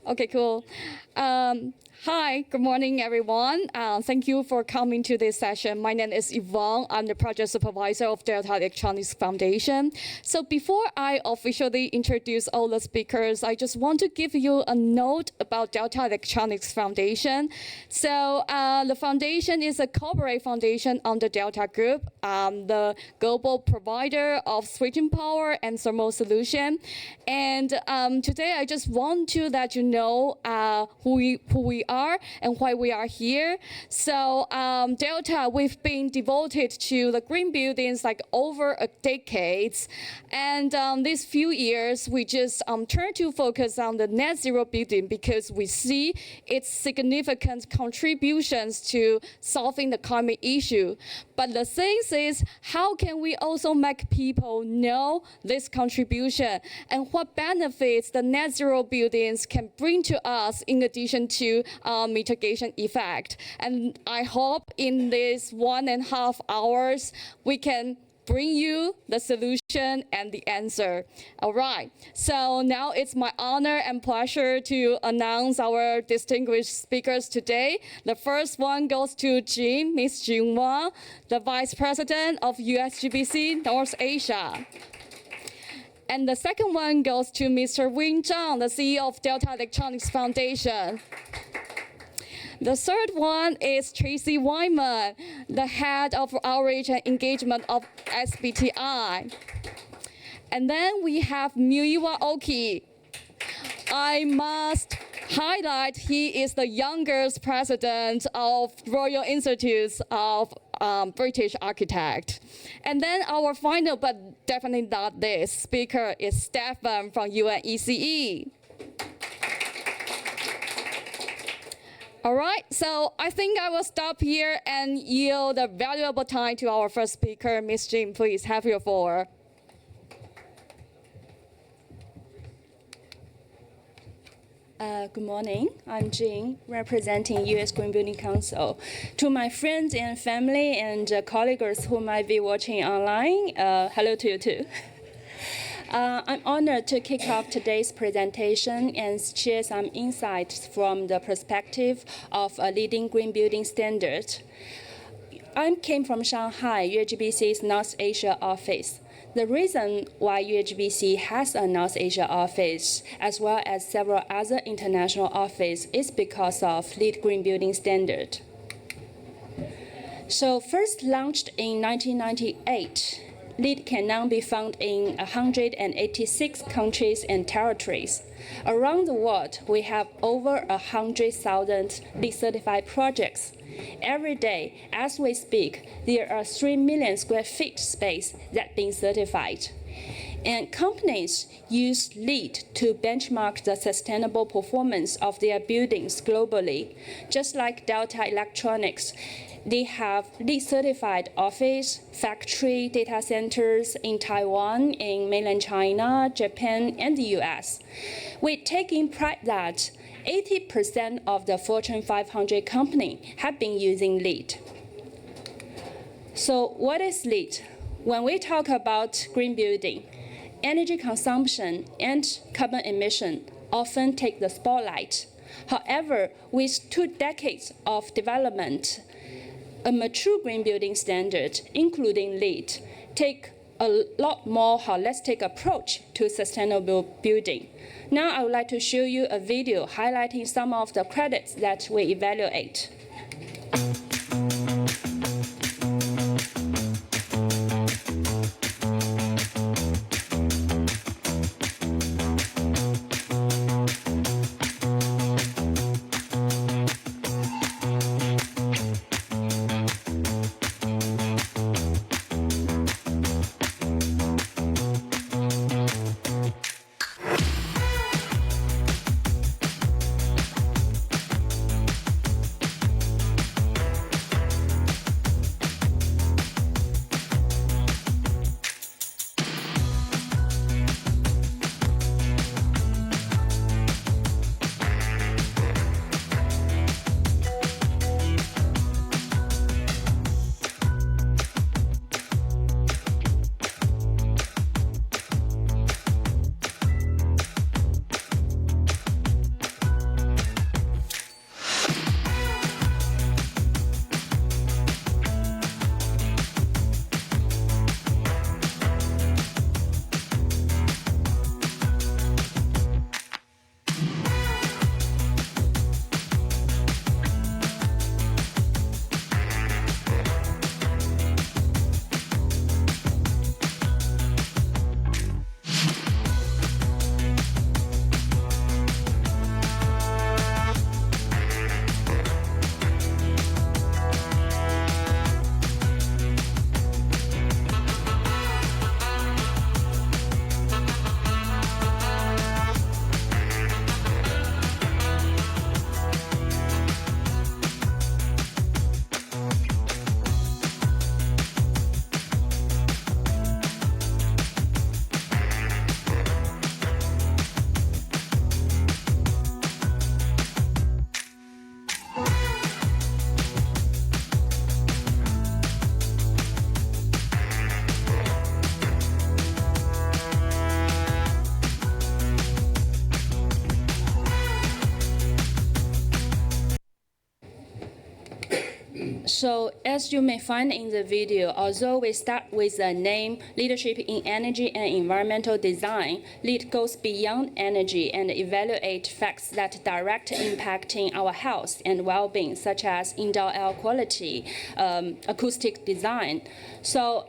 Okay, cool. Hi, good morning, everyone. Thank you for coming to this session. My name is Yvonne. I'm the project supervisor of Delta Electronics Foundation. So before I officially introduce all the speakers, I just want to give you a note about Delta Electronics Foundation. So the foundation is a corporate foundation under Delta Group, the global provider of switching power and thermal solution. And today I just want to let you know who we are and why we are here. So Delta, we've been devoted to the green buildings like over a decade. And these few years, we just turn to focus on the net zero building because we see its significant contributions to solving the climate issue. But the thing is, how can we also make people know this contribution and what benefits the net zero buildings can bring to us in addition to mitigation effect? And I hope in this 1.5 hours, we can bring you the solution and the answer. All right, so now it's my honor and pleasure to announce our distinguished speakers today. The first one goes to Miss Jing Wang, the Vice President of USGBC North Asia. And the second one goes to Mr. Wing Zhang, the CEO of Delta Electronics Foundation. The third one is Tracy Wyman, the head of outreach and engagement of SBTI. And then we have Muiwa Oki. I must highlight he is the youngest president of Royal Institute of British Architect. And then our final, but definitely not this, speaker is Stefan from UNECE. All right, so I think I will stop here and yield a valuable time to our first speaker. Ms. Jing, please have your floor. Good morning. I'm Jing, representing U.S. Green Building Council. To my friends and family and colleagues who might be watching online, hello to you too. I'm honored to kick off today's presentation and share some insights from the perspective of a leading green building standard. I came from Shanghai, UNECE's North Asia office. The reason why UNECE has a North Asia office, as well as several other international offices, is because of LEED Green Building Standard. So first launched in 1998, LEED can now be found in 186 countries and territories. Around the world, we have over 100,000 LEED certified projects. Every day, as we speak, there are 3 million square feet space that being certified. And companies use LEED to benchmark the sustainable performance of their buildings globally. Just like Delta Electronics, they have LEED certified office, factory, data centers in Taiwan, in mainland China, Japan, and the US. We take in pride that 80% of the Fortune 500 companies have been using LEED. So what is LEED? When we talk about green building, energy consumption and carbon emission often take the spotlight. However, with 2 decades of development, a mature green building standard, including LEED, take a lot more holistic approach to sustainable building. Now I would like to show you a video highlighting some of the credits that we evaluate. So as you may find in the video, although we start with the name Leadership in Energy and Environmental Design, LEAD goes beyond energy and evaluate facts that direct impacting our health and well-being, such as indoor air quality, acoustic design. So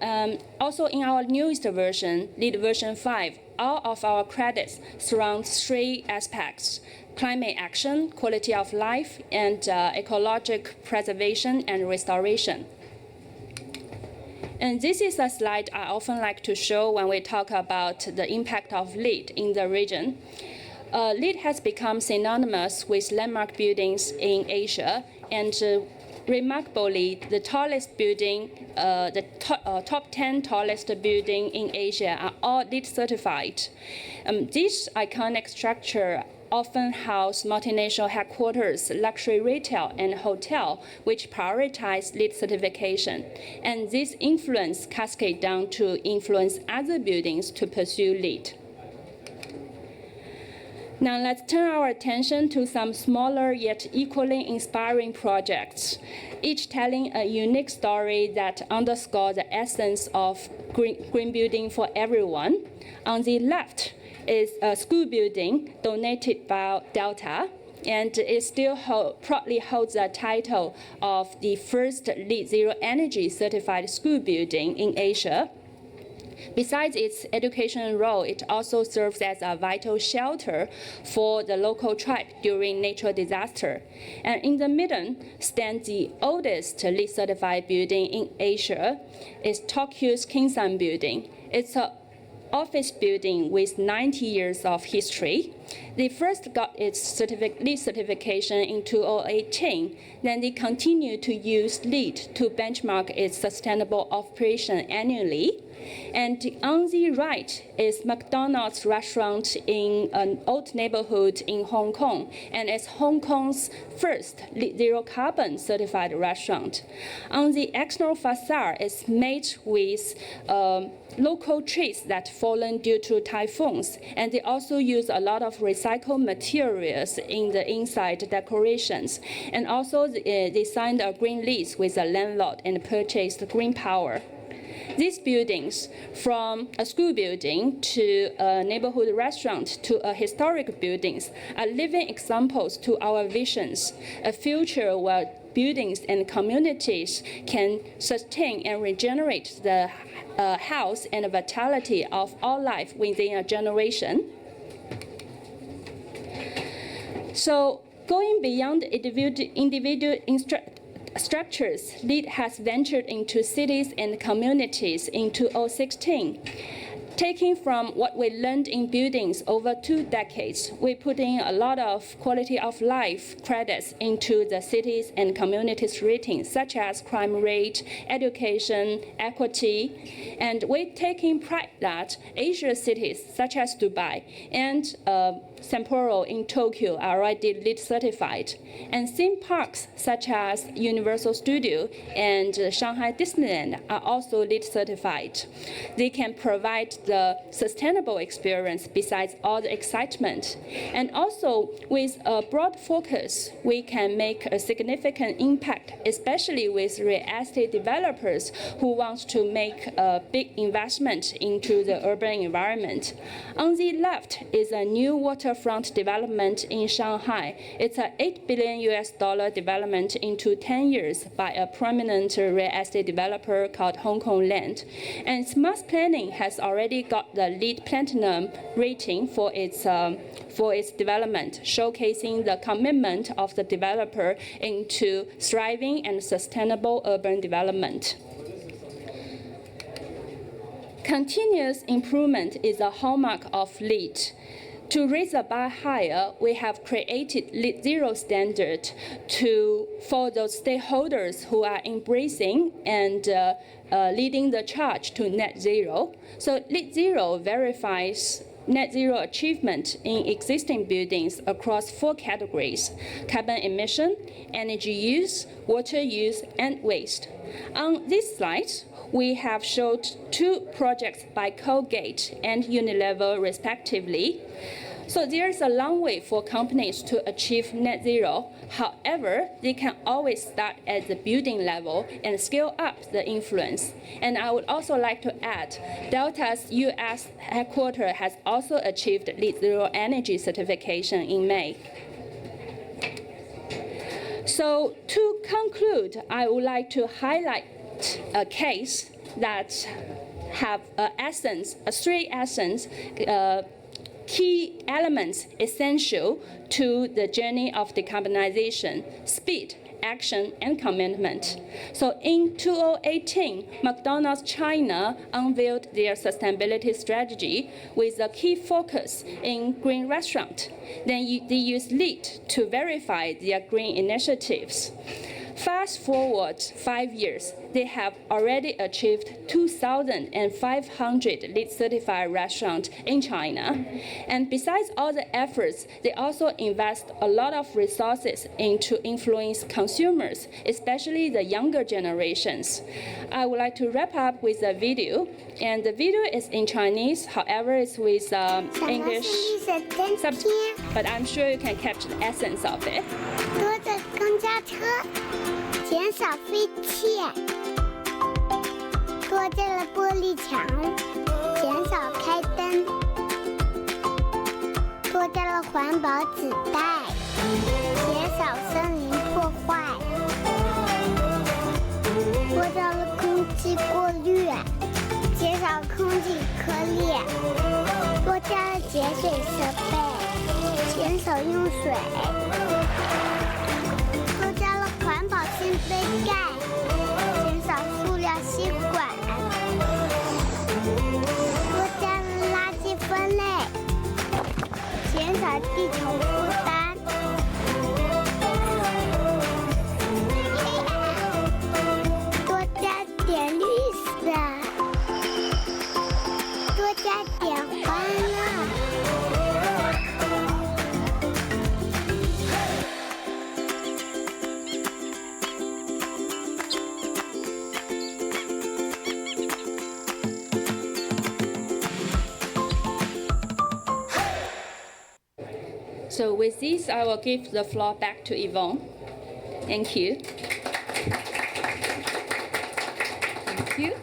also in our newest version, LEAD version 5, all of our credits surround 3 aspects: climate action, quality of life, and ecological preservation and restoration. And this is a slide I often like to show when we talk about the impact of LEAD in the region. LEAD has become synonymous with landmark buildings in Asia, and remarkably, the tallest building, top 10 tallest building in Asia are all LEED certified. This iconic structure often house multinational headquarters, luxury retail, and hotel, which prioritize LEED certification. And this influence cascade down to influence other buildings to pursue LEED. Now let's turn our attention to some smaller yet equally inspiring projects, each telling a unique story that underscores the essence of green building for everyone. On the left is a school building donated by Delta, and it still proudly holds the title of the first LEED Zero Energy certified school building in Asia. Besides its educational role, it also serves as a vital shelter for the local tribe during natural disaster. And in the middle stands the oldest LEED certified building in Asia. It's Tokyo's Kinsan building. It's an office building with 90 years of history. They first got its LEED certification in 2018. Then they continue to use LEED to benchmark its sustainable operation annually. And on the right is McDonald's restaurant in an old neighborhood in Hong Kong, and it's Hong Kong's first LEED Zero Carbon certified restaurant. On the external facade is made with local trees that fallen due to typhoons, and they also use a lot of recycled materials in the inside decorations. And also they signed a green lease with a landlord and purchased green power. These buildings, from a school building to a neighborhood restaurant to a historic buildings, are living examples to our visions, a future where buildings and communities can sustain and regenerate the health and vitality of all life within a generation. So going beyond individual structures, LEED has ventured into cities and communities in 2016. Taking from what we learned in buildings over 2 decades, we put in a lot of quality of life credits into the cities and communities ratings, such as crime rate, education, equity. And we're taking pride that Asian cities, such as Dubai and Sapporo in Tokyo, are already LEED certified. And theme parks such as Universal Studio and Shanghai Disneyland are also LEED certified. They can provide the sustainable experience besides all the excitement. And also, with a broad focus, we can make a significant impact, especially with real estate developers who want to make a big investment into the urban environment. On the left is a new waterfront development in Shanghai. It's an $8 billion development into 10 years by a prominent real estate developer called Hong Kong Land. And smart planning has already got the LEED Platinum rating for its development, showcasing the commitment of the developer into thriving and sustainable urban development. Continuous improvement is a hallmark of LEED. To raise the bar higher, we have created LEED Zero standard for those stakeholders who are embracing and leading the charge to net zero. So LEED Zero verifies net zero achievement in existing buildings across 4 categories: carbon emission, energy use, water use, and waste. On this slide, we have showed 2 projects by Colgate and Unilever respectively. So there's a long way for companies to achieve net zero. However, they can always start at the building level and scale up the influence. And I would also like to add, Delta's US headquarters has also achieved net zero energy certification in May. So to conclude, I would like to highlight a case that have three key elements essential to the journey of decarbonization: speed, action, and commitment. So in 2018, McDonald's China unveiled their sustainability strategy with a key focus in green restaurant. Then they used LEED to verify their green initiatives. Fast forward 5 years, they have already achieved 2,500 LEED certified restaurants in China. And besides all the efforts, they also invest a lot of resources into influence consumers, especially the younger generations. I would like to wrap up with a video, and the video is in Chinese, however, it's with English subtitles, but I'm sure you can capture the essence of it. 多的公交车，减少废气；多建了玻璃墙，减少开灯；多加了环保纸袋，减少森林破坏；多加了空气过滤，减少空气颗粒；多加了节水设备，减少用水。 多加了环保性杯盖，减少塑料吸管；多加了垃圾分类，减少地球负担；多加点绿色，多加点欢乐。 So with this, I will give the floor back to Yvonne. Thank you. Thank you.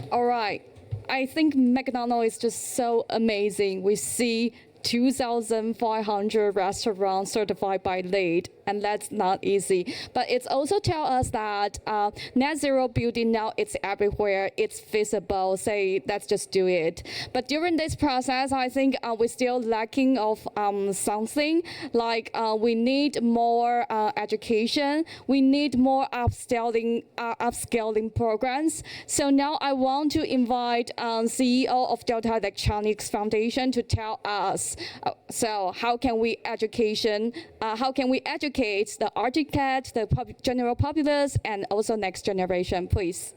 All right. I think McDonald's is just so amazing. We see 2,500 restaurants certified by LEED, and that's not easy. But it's also tell us that net zero building now it's everywhere. It's feasible. Say let's just do it. But during this process, I think we're still lacking of something. Like we need more education. We need more upskilling programs. So now I want to invite CEO of Delta Electronics Foundation to tell us. So how can we educate the architects, the general populace, and also next generation, please?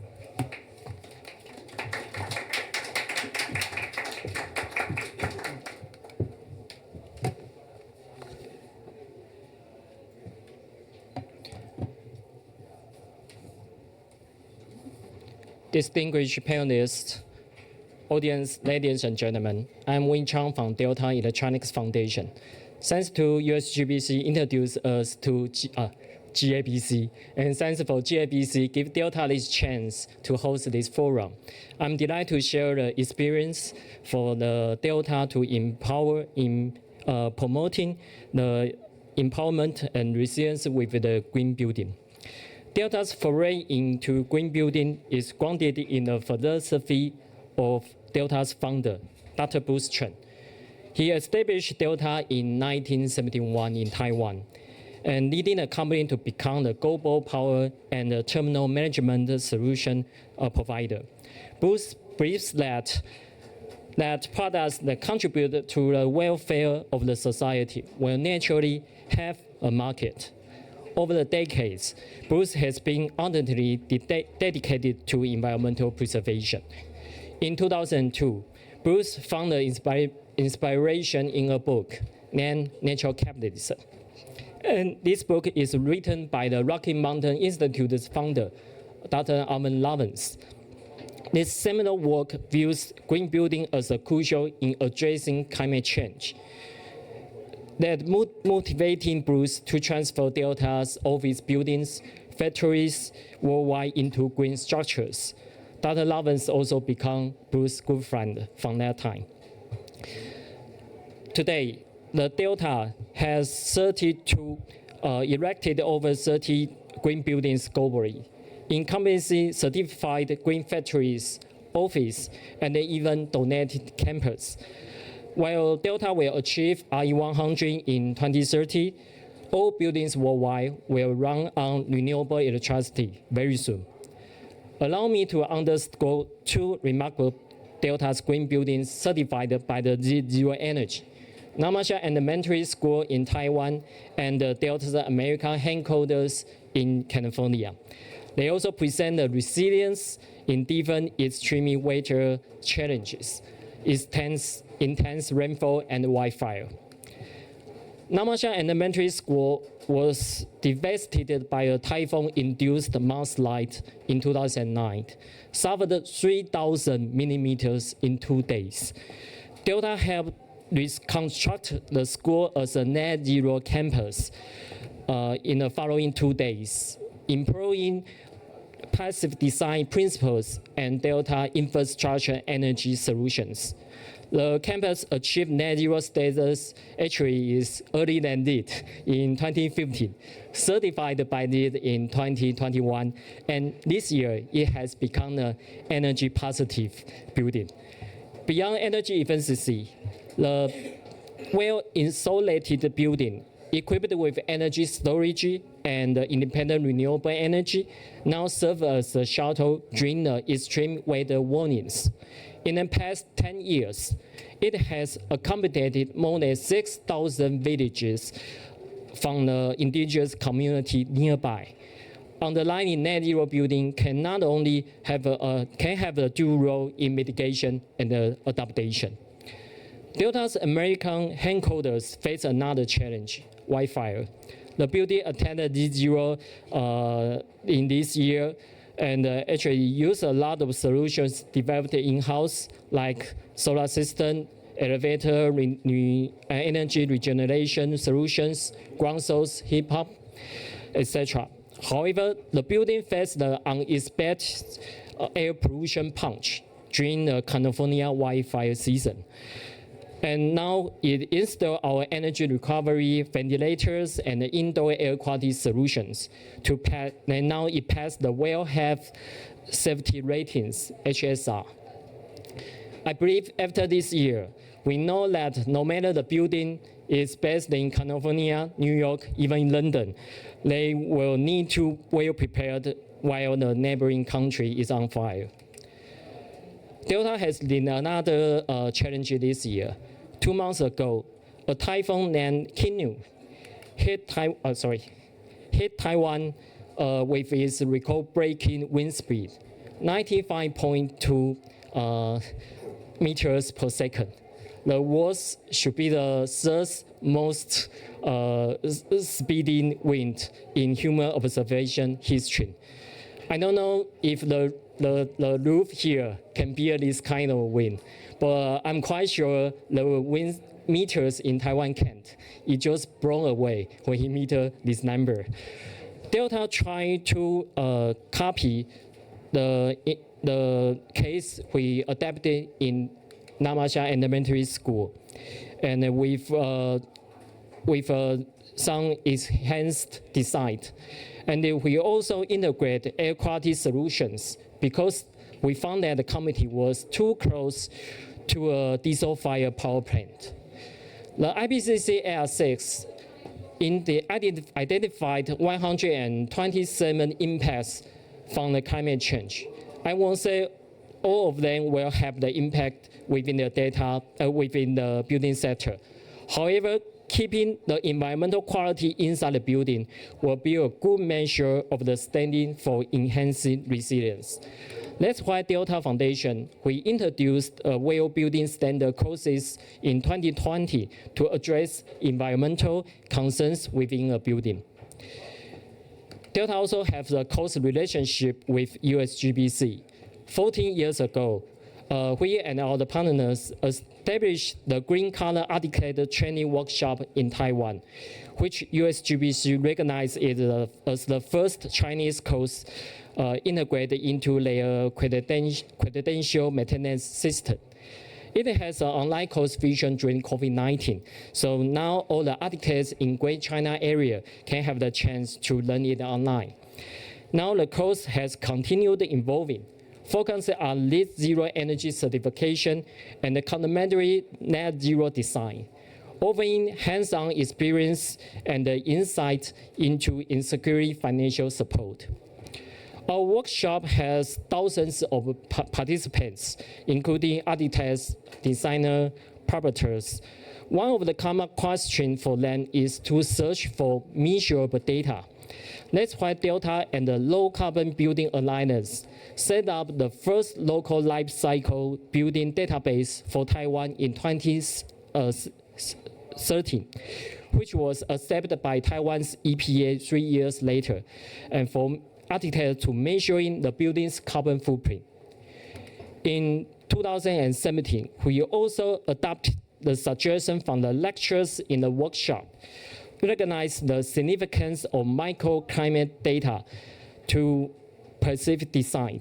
Distinguished panelists, audience, ladies and gentlemen, I'm Wing Chang from Delta Electronics Foundation. Thanks to USGBC introduced us to GABC, and thanks for GABC give Delta this chance to host this forum. I'm delighted to share the experience for the Delta to empower in promoting the empowerment and resilience with the green building. Delta's foray into green building is grounded in the philosophy of Delta's founder, Dr. Bruce Chen. He established Delta in 1971 in Taiwan, and leading the company to become the global power and terminal management solution provider. Bruce believes that products that contribute to the welfare of the society will naturally have a market. Over the decades, Bruce has been ardently dedicated to environmental preservation. In 2002, Bruce found the inspiration in a book named Natural Capitalism. And this book is written by the Rocky Mountain Institute's founder, Dr. Alvin Lovins. This seminal work views green building as crucial in addressing climate change. That motivating Bruce to transfer Delta's office buildings, factories worldwide into green structures. Dr. Lawrence also became Bruce's good friend from that time. Today, the Delta has erected over 30 green buildings globally, encompassing certified green factories, office, and even donated campus. While Delta will achieve RE100 in 2030, all buildings worldwide will run on renewable electricity very soon. Allow me to underscore two remarkable Delta's green buildings certified by the Zero Energy. Namasha Elementary School in Taiwan and Delta's American headquarters in California. They also present the resilience in different extreme weather challenges, intense rainfall, and wildfire. Namasha Elementary School was devastated by a typhoon-induced mudslide in 2009, suffered 3,000 millimeters in 2 days. Delta helped reconstruct the school as a net zero campus in the following 2 days, employing passive design principles and Delta infrastructure energy solutions. The campus achieved net zero status actually is earlier than it in 2015, certified by it in 2021, and this year it has become an energy positive building. Beyond energy efficiency, the well-insulated building equipped with energy storage and independent renewable energy now serve as a shelter during the extreme weather warnings. In the past 10 years, it has accommodated more than 6,000 villages from the indigenous community nearby. Underlining net zero building can not only have a dual role in mitigation and adaptation. Delta's American headquarters face another challenge, wildfire. The building attended zero in this year and actually used a lot of solutions developed in-house like solar system, elevator, energy regeneration solutions, ground source heat pump, etc. However, the building faced the unexpected air pollution punch during the California wildfire season. And now it installed our energy recovery ventilators and indoor air quality solutions to pass, and now it passed the Well Health Safety Ratings, HSR. I believe after this year, we know that no matter the building is based in California, New York, even in London, they will need to be well prepared while the neighboring country is on fire. Delta has been another challenge this year. 2 months ago, a typhoon named Kinnu hit Taiwan with its record-breaking wind speed, 95.2 meters per second. The worst should be the third most speeding wind in human observation history. I don't know if the roof here can bear this kind of wind, but I'm quite sure the wind meters in Taiwan can't. It just blown away when he meter this number. Delta tried to copy the case we adapted in Namasha Elementary School, and with some enhanced design. And we also integrate air quality solutions because we found that the community was too close to a diesel fire power plant. The IPCC AR6 identified 127 impacts from the climate change. I won't say all of them will have the impact within the within the building sector. However, keeping the environmental quality inside the building will be a good measure of the standing for enhancing resilience. That's why Delta Foundation, we introduced a well building standard courses in 2020 to address environmental concerns within a building. Delta also has a close relationship with USGBC. 14 years ago, we and our partners established the Green Color Articulate Training Workshop in Taiwan, which USGBC recognized it as the first Chinese course integrated into their credential maintenance system. It has an online course feature during COVID-19, so now all the architects in Greater China area can have the chance to learn it online. Now the course has continued evolving, focusing on net zero energy certification and the complementary net zero design, offering hands-on experience and insight into insecurity financial support. Our workshop has thousands of participants, including architects, designers, proprietors. One of the common questions for them is to search for measurable data. That's why Delta and the Low Carbon Building Alliance set up the first local life cycle building database for Taiwan in 2013, which was accepted by Taiwan's EPA 3 years later, and for architects to measuring the building's carbon footprint. In 2017, we also adopted the suggestion from the lecturers in the workshop, recognize the significance of microclimate data to perceived design.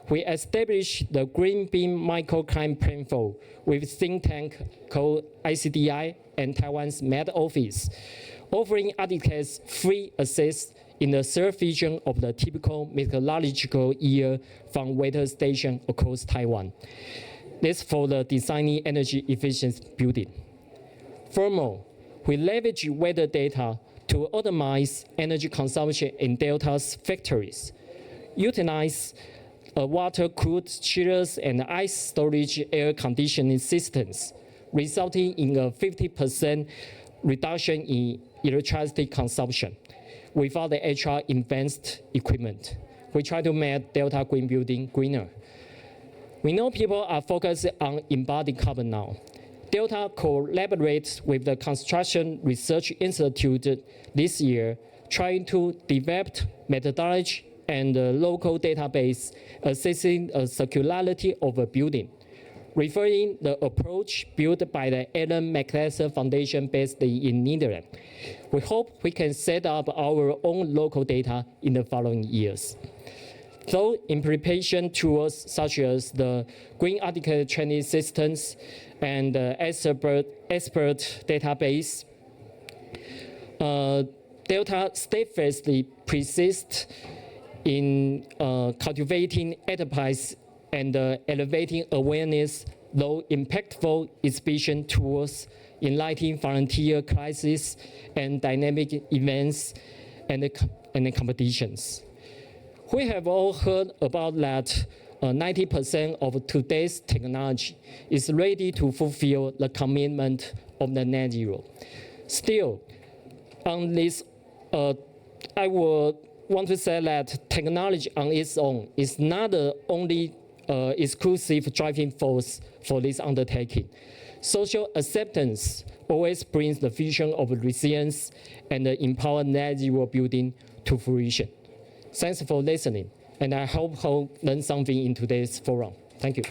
We established the Green Beam Microclimate Platform with think tank called ICDI and Taiwan's Met Office, offering architects free access in the third region of the typical meteorological year from weather stations across Taiwan. This for the designing energy efficient building. Furthermore, we leverage weather data to optimize energy consumption in Delta's factories, utilize water-cooled chillers and ice storage air conditioning systems, resulting in a 50% reduction in electricity consumption without the extra advanced equipment. We try to make Delta Green Building greener. We know people are focused on embodied carbon now. Delta collaborates with the Construction Research Institute this year, trying to develop methodology and a local database assessing the circularity of a building, referring the approach built by the Ellen MacArthur Foundation based in Netherlands. We hope we can set up our own local data in the following years. So implementation tools such as the Green Architecture Training Systems and expert database, Delta steadfastly persists in cultivating enterprise and elevating awareness through impactful exhibition tools, enlightening volunteer classes, and dynamic events and competitions. We have all heard about that 90% of today's technology is ready to fulfill the commitment of the net zero. Still, on this, I would want to say that technology on its own is not the only exclusive driving force for this undertaking. Social acceptance always brings the vision of resilience and empower net zero building to fruition. Thanks for listening, and I hope you learn something in today's forum. Thank you.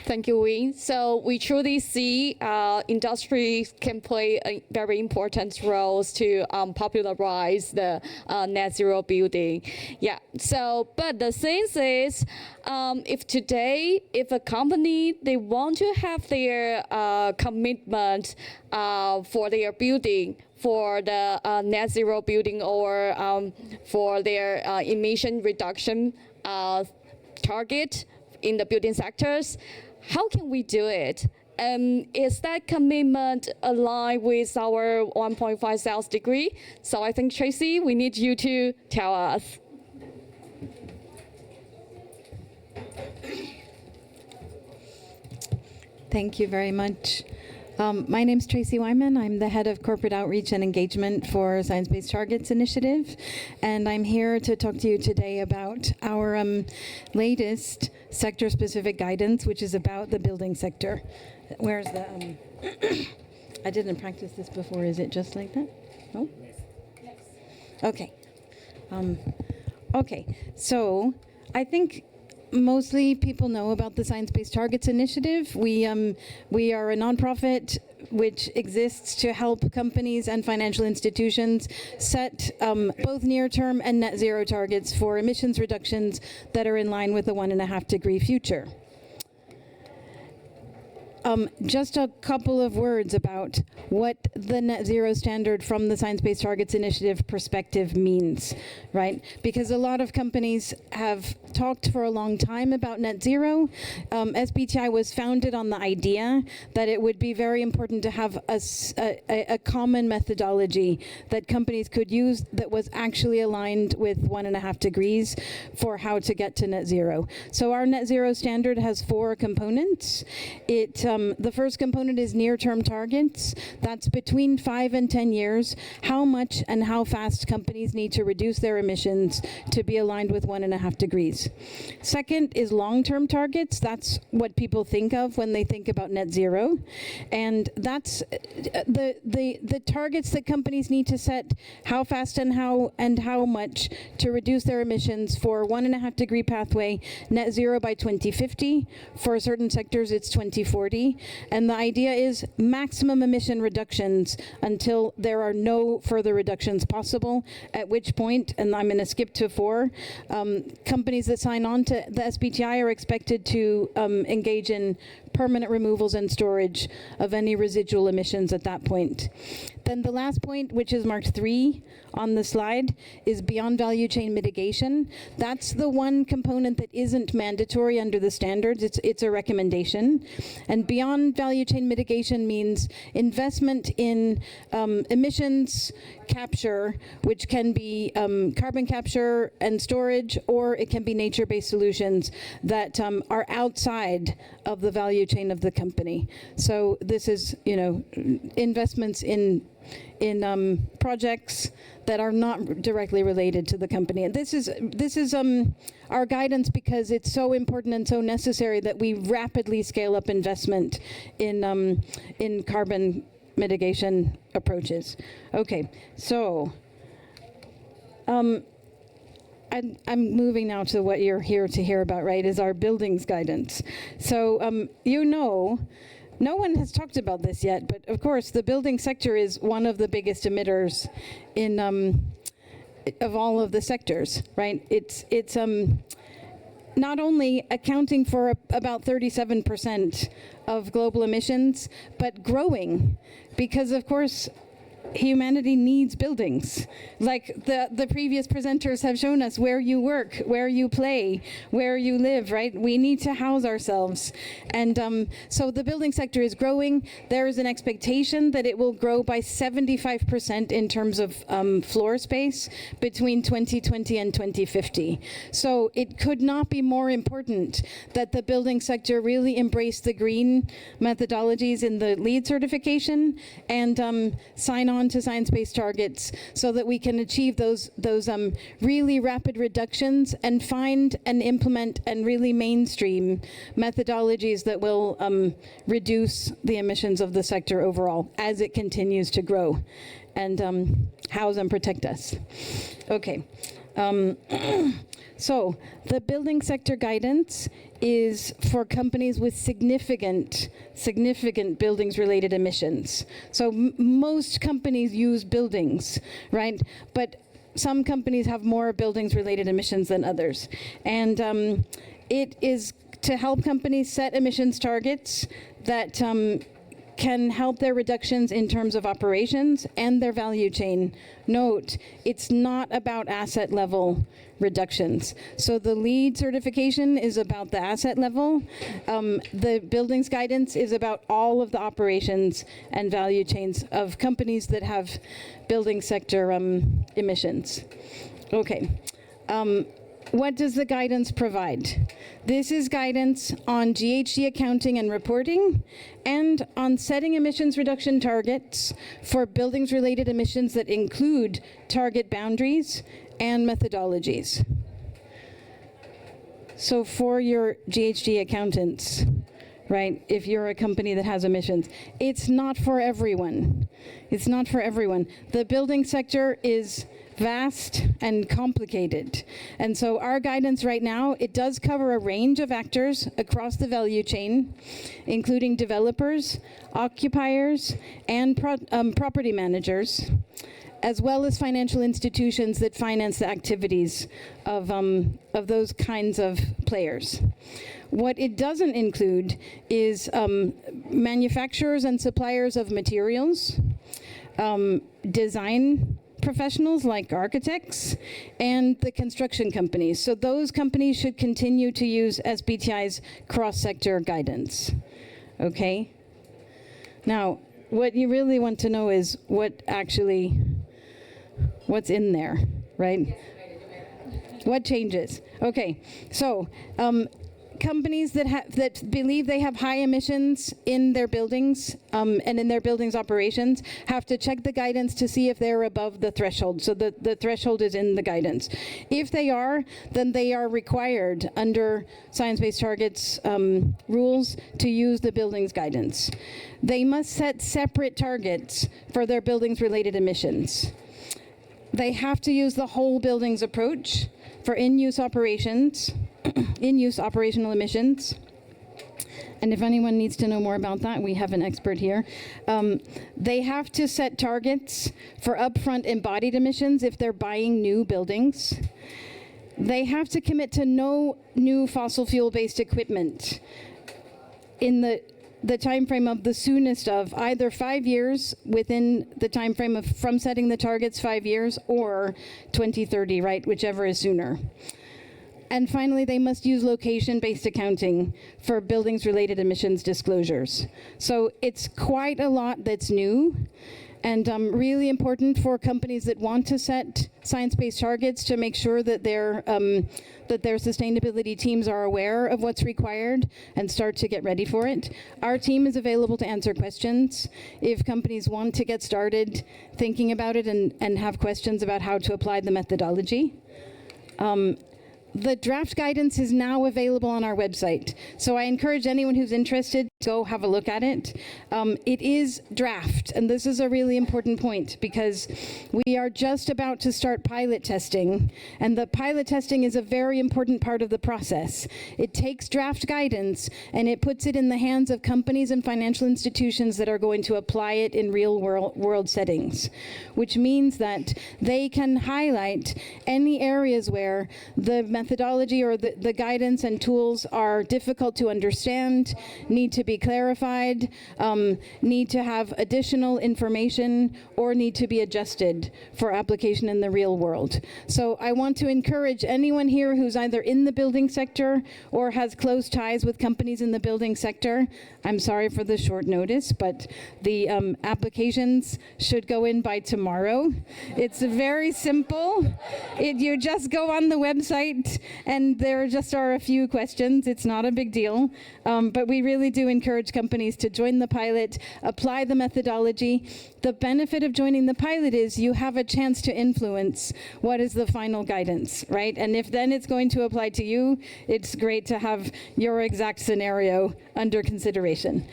Thank you, Wayne. So we truly see industry can play a very important roles to popularize the net zero building. Yeah. So, but the thing is, if a company they want to have their commitment for their building, for the net zero building, or for their emission reduction target in the building sectors, how can we do it? Is that commitment aligned with our 1.5 Celsius degree? So I think, Tracy, we need you to tell us. Thank you very much. My name's Tracy Wyman. I'm the head of corporate outreach and engagement for Science Based Targets Initiative, and I'm here to talk to you today about our latest sector-specific guidance, which is about the building sector. Where's the? I didn't practice this before. Is it just like that? No. Yes. Okay. Okay, so I think mostly people know about the Science Based Targets Initiative. We are a nonprofit which exists to help companies and financial institutions set both near-term and net zero targets for emissions reductions that are in line with the 1.5 degree future. Just a couple of words about what the net zero standard from the Science Based Targets Initiative perspective means, right? Because a lot of companies have talked for a long time about net zero. SBTI was founded on the idea that it would be very important to have a common methodology that companies could use that was actually aligned with 1.5 degrees for how to get to net zero. So our net zero standard has 4 components. The first component is near-term targets. That's between 5 and 10 years, how much and how fast companies need to reduce their emissions to be aligned with 1.5 degrees. Second is long-term targets. That's what people think of when they think about net zero. And that's the targets that companies need to set, how fast and how much to reduce their emissions for 1.5 degree pathway, net zero by 2050. For certain sectors, it's 2040. And the idea is maximum emission reductions until there are no further reductions possible, at which point, and I'm going to skip to 4, companies that sign on to the SBTI are expected to engage in permanent removals and storage of any residual emissions at that point. Then the last point, which is marked 3 on the slide, is beyond value chain mitigation. That's the one component that isn't mandatory under the standards. It's a recommendation. And beyond value chain mitigation means investment in emissions capture, which can be carbon capture and storage, or it can be nature-based solutions that are outside of the value chain of the company. So this is, investments in projects that are not directly related to the company. And this is our guidance because it's so important and so necessary that we rapidly scale up investment in carbon mitigation approaches. Okay, so I'm moving now to what you're here to hear about, right, is our buildings guidance. So no one has talked about this yet, but of course the building sector is one of the biggest emitters in of all of the sectors, right? It's not only accounting for about 37% of global emissions, but growing, because of course humanity needs buildings. Like the previous presenters have shown us, where you work, where you play, where you live, right? We need to house ourselves. And so the building sector is growing. There is an expectation that it will grow by 75% in terms of floor space between 2020 and 2050. So it could not be more important that the building sector really embrace the green methodologies in the LEED certification and sign on to science-based targets so that we can achieve those really rapid reductions and find and implement and really mainstream methodologies that will reduce the emissions of the sector overall as it continues to grow and house and protect us. Okay. So the building sector guidance is for companies with significant buildings-related emissions. So most companies use buildings, right? But some companies have more buildings-related emissions than others. And it is to help companies set emissions targets that can help their reductions in terms of operations and their value chain. Note, it's not about asset level reductions. So the LEED certification is about the asset level. The buildings guidance is about all of the operations and value chains of companies that have building sector emissions. Okay. What does the guidance provide? This is guidance on GHG accounting and reporting and on setting emissions reduction targets for buildings-related emissions that include target boundaries and methodologies. So for your GHG accountants, right? If you're a company that has emissions, it's not for everyone. It's not for everyone. The building sector is vast and complicated. And so our guidance right now, it does cover a range of actors across the value chain, including developers, occupiers, and property managers, as well as financial institutions that finance the activities of those kinds of players. What it doesn't include is manufacturers and suppliers of materials, design professionals like architects, and the construction companies. So those companies should continue to use SBTi's cross-sector guidance. Okay? Now, what you really want to know is what's in there, right? What changes? Okay, so companies that believe they have high emissions in their buildings and in their buildings operations have to check the guidance to see if they're above the threshold. So the threshold is in the guidance. If they are, then they are required under Science-Based Targets rules to use the buildings guidance. They must set separate targets for their buildings-related emissions. They have to use the whole buildings approach for in-use operations, in-use operational emissions. And if anyone needs to know more about that, we have an expert here. They have to set targets for upfront embodied emissions if they're buying new buildings. They have to commit to no new fossil fuel-based equipment in the time frame of the soonest of either 5 years within the time frame of from setting the targets 5 years or 2030, right, whichever is sooner. And finally, they must use location-based accounting for buildings-related emissions disclosures. So it's quite a lot that's new and really important for companies that want to set science-based targets to make sure that their sustainability teams are aware of what's required and start to get ready for it. Our team is available to answer questions if companies want to get started thinking about it and have questions about how to apply the methodology. The draft guidance is now available on our website, so I encourage anyone who's interested to go have a look at it. It is draft, and this is a really important point because we are just about to start pilot testing, and the pilot testing is a very important part of the process. It takes draft guidance and it puts it in the hands of companies and financial institutions that are going to apply it in real world settings, which means that they can highlight any areas where the methodology or the guidance and tools are difficult to understand, need to be clarified, need to have additional information, or need to be adjusted for application in the real world. So I want to encourage anyone here who's either in the building sector or has close ties with companies in the building sector. I'm sorry for the short notice, but the applications should go in by tomorrow. It's very simple. You just go on the website and there just are a few questions. It's not a big deal, but we really do encourage companies to join the pilot, apply the methodology. The benefit of joining the pilot is you have a chance to influence what is the final guidance, right? And if then it's going to apply to you, it's great to have your exact scenario under consideration.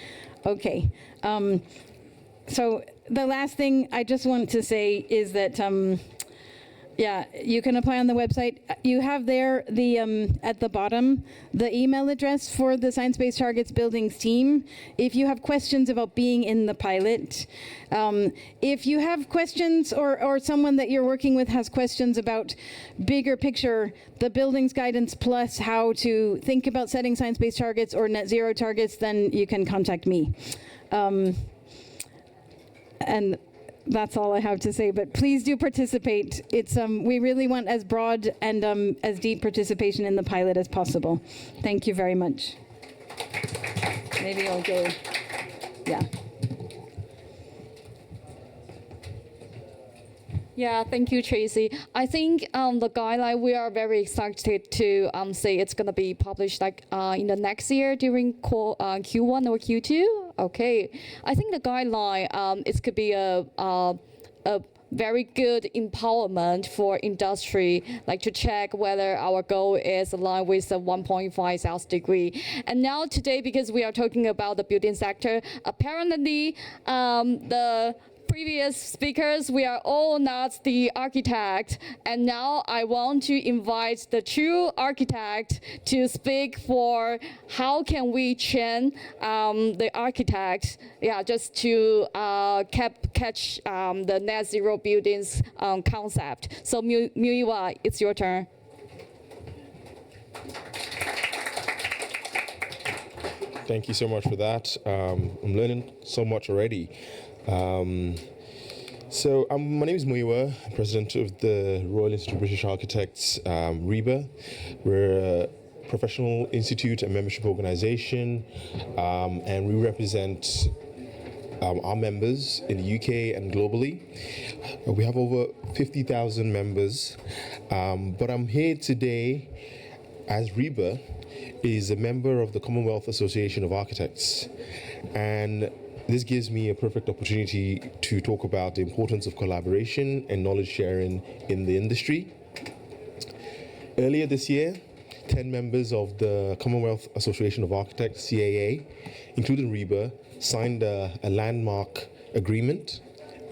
Okay. So the last thing I just want to say is that yeah, you can apply on the website. You have there at the bottom the email address for the Science-Based Targets Buildings team if you have questions about being in the pilot. If you have questions or someone that you're working with has questions about bigger picture, the buildings guidance plus how to think about setting science-based targets or net zero targets, then you can contact me. And that's all I have to say, but please do participate. It's we really want as broad and as deep participation in the pilot as possible. Thank you very much. Maybe I'll go, yeah. Yeah, thank you, Tracy. I think the guideline, we are very excited to say it's going to be published like in the next year during Q1 or Q2. Okay, I think the guideline it could be a very good empowerment for industry, like to check whether our goal is aligned with the 1.5 Celsius degree. And now today, because we are talking about the building sector, apparently the previous speakers, we are all not the architect, and now I want to invite the true architect to speak for how can we train the architect, just to catch the net zero buildings concept. So Muiwa, it's your turn. Thank you so much for that. I'm learning so much already. My name is Muiwa, president of the Royal Institute of British Architects, RIBA. We're a professional institute and membership organization, and we represent our members in the UK and globally. We have over 50,000 members, but I'm here today as RIBA is a member of the Commonwealth Association of Architects, and this gives me a perfect opportunity to talk about the importance of collaboration and knowledge sharing in the industry. Earlier this year, 10 members of the Commonwealth Association of Architects, CAA, including RIBA, signed a landmark agreement,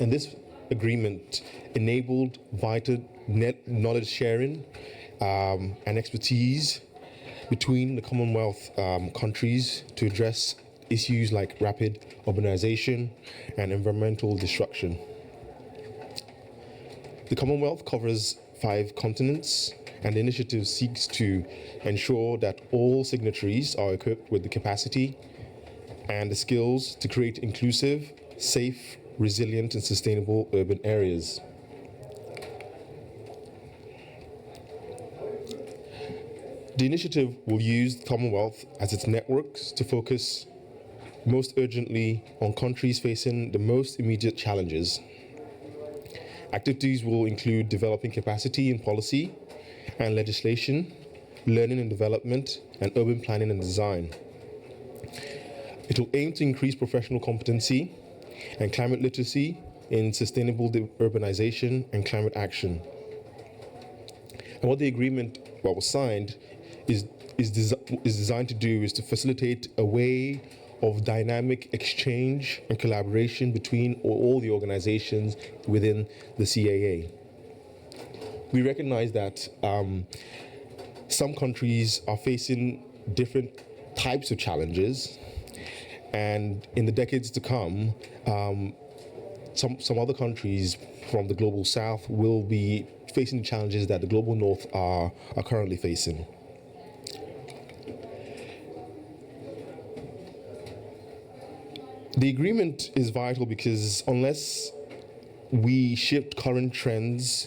and this agreement enabled vital knowledge sharing and expertise between the Commonwealth countries to address issues like rapid urbanization and environmental destruction. The Commonwealth covers 5 continents, and the initiative seeks to ensure that all signatories are equipped with the capacity and the skills to create inclusive, safe, resilient, and sustainable urban areas. The initiative will use the Commonwealth as its networks to focus most urgently on countries facing the most immediate challenges. Activities will include developing capacity in policy and legislation, learning and development, and urban planning and design. It will aim to increase professional competency and climate literacy in sustainable urbanization and climate action. And what the agreement was signed is designed to do is to facilitate a way of dynamic exchange and collaboration between all the organizations within the CAA. We recognize that some countries are facing different types of challenges, and in the decades to come, some other countries from the global south will be facing the challenges that the global north are currently facing. The agreement is vital because unless we shift current trends,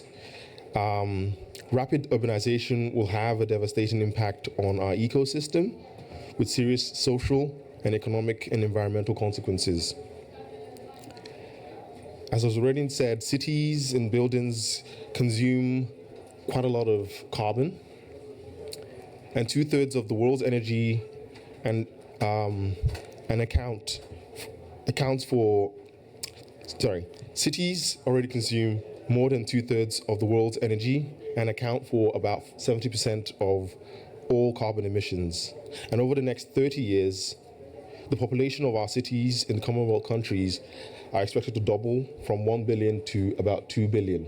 rapid urbanization will have a devastating impact on our ecosystem with serious social and economic and environmental consequences. As was already said, cities and buildings consume quite a lot of carbon, and 2/3 of the world's energy cities already consume more than 2/3 of the world's energy and account for about 70% of all carbon emissions. And over the next 30 years, the population of our cities in the Commonwealth countries are expected to double from 1 billion to about 2 billion.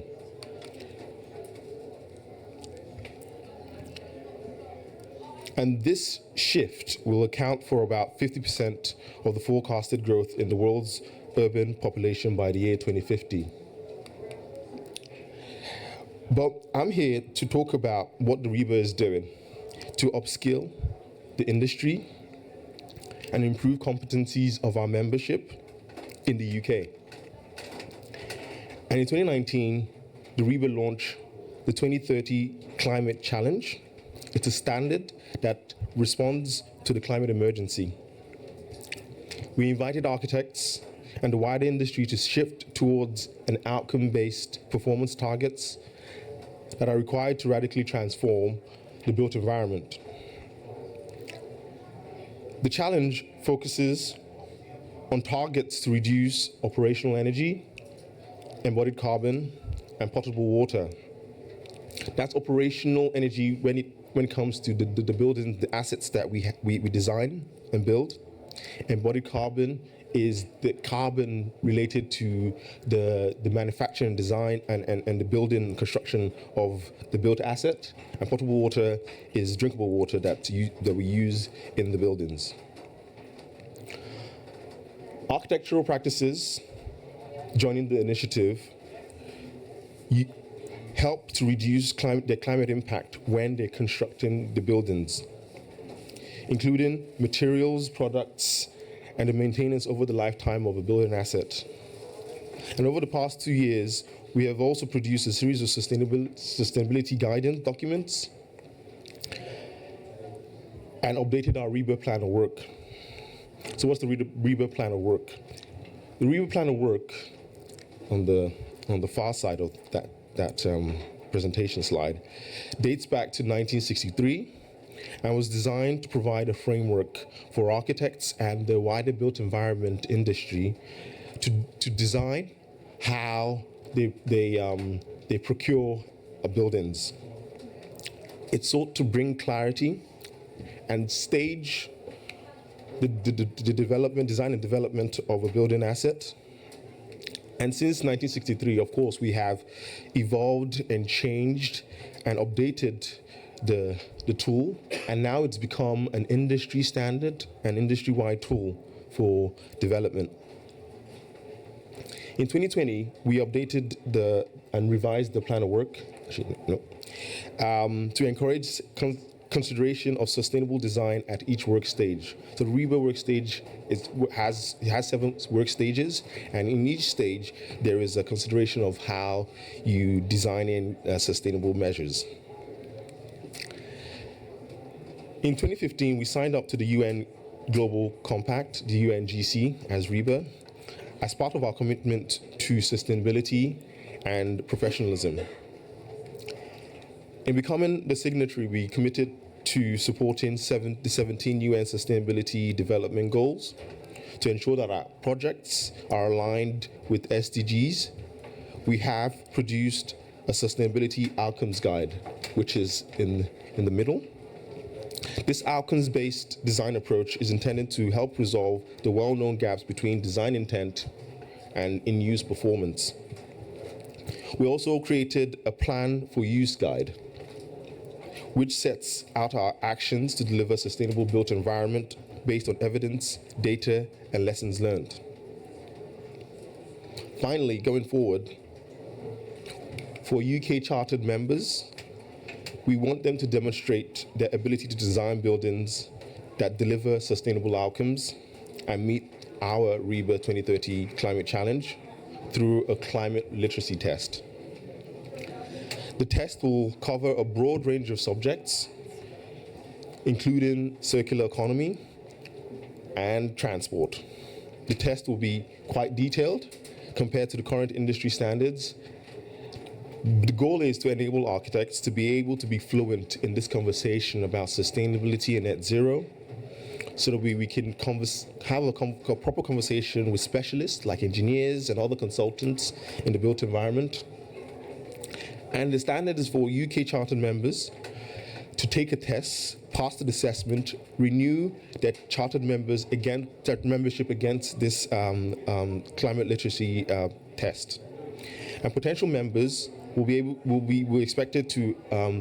And this shift will account for about 50% of the forecasted growth in the world's urban population by the year 2050. But I'm here to talk about what the RIBA is doing to upskill the industry and improve competencies of our membership in the UK. And in 2019, the RIBA launched the 2030 Climate Challenge. It's a standard that responds to the climate emergency. We invited architects and the wider industry to shift towards an outcome-based performance targets that are required to radically transform the built environment. The challenge focuses on targets to reduce operational energy, embodied carbon, and potable water. That's operational energy when it comes to the buildings, the assets that we design and build. Embodied carbon is the carbon related to the manufacture and design and the building and construction of the built asset. And potable water is drinkable water that we use in the buildings. Architectural practices joining the initiative help to reduce their climate impact when they're constructing the buildings, including materials, products, and the maintenance over the lifetime of a building asset. And over the past 2 years, we have also produced a series of sustainability guidance documents and updated our REBA plan of work. So what's the REBA plan of work? The REBA plan of work on the far side of that presentation slide dates back to 1963 and was designed to provide a framework for architects and the wider built environment industry to design how they procure buildings. It sought to bring clarity and stage the design and development of a building asset. And since 1963, of course, we have evolved and changed and updated the tool, and now it's become an industry standard, an industry-wide tool for development. In 2020, we updated and revised the plan of work to encourage consideration of sustainable design at each work stage. So the REBA work stage has 7 work stages, and in each stage there is a consideration of how you design in sustainable measures. In 2015, we signed up to the UN Global Compact, the UNGC, as REBA, as part of our commitment to sustainability and professionalism. In becoming the signatory, we committed to supporting the 17 UN Sustainability Development Goals to ensure that our projects are aligned with SDGs. We have produced a sustainability outcomes guide, which is in the middle. This outcomes-based design approach is intended to help resolve the well-known gaps between design intent and in-use performance. We also created a plan for use guide, which sets out our actions to deliver sustainable built environment based on evidence, data, and lessons learned. Finally, going forward, for UK chartered members, we want them to demonstrate their ability to design buildings that deliver sustainable outcomes and meet our REBA 2030 climate challenge through a climate literacy test. The test will cover a broad range of subjects, including circular economy and transport. The test will be quite detailed compared to the current industry standards. The goal is to enable architects to be able to be fluent in this conversation about sustainability and net zero, so that we can have a proper conversation with specialists like engineers and other consultants in the built environment. And the standard is for UK chartered members to take a test, pass the assessment, renew their chartered members their membership against this climate literacy test. And potential members will be expected to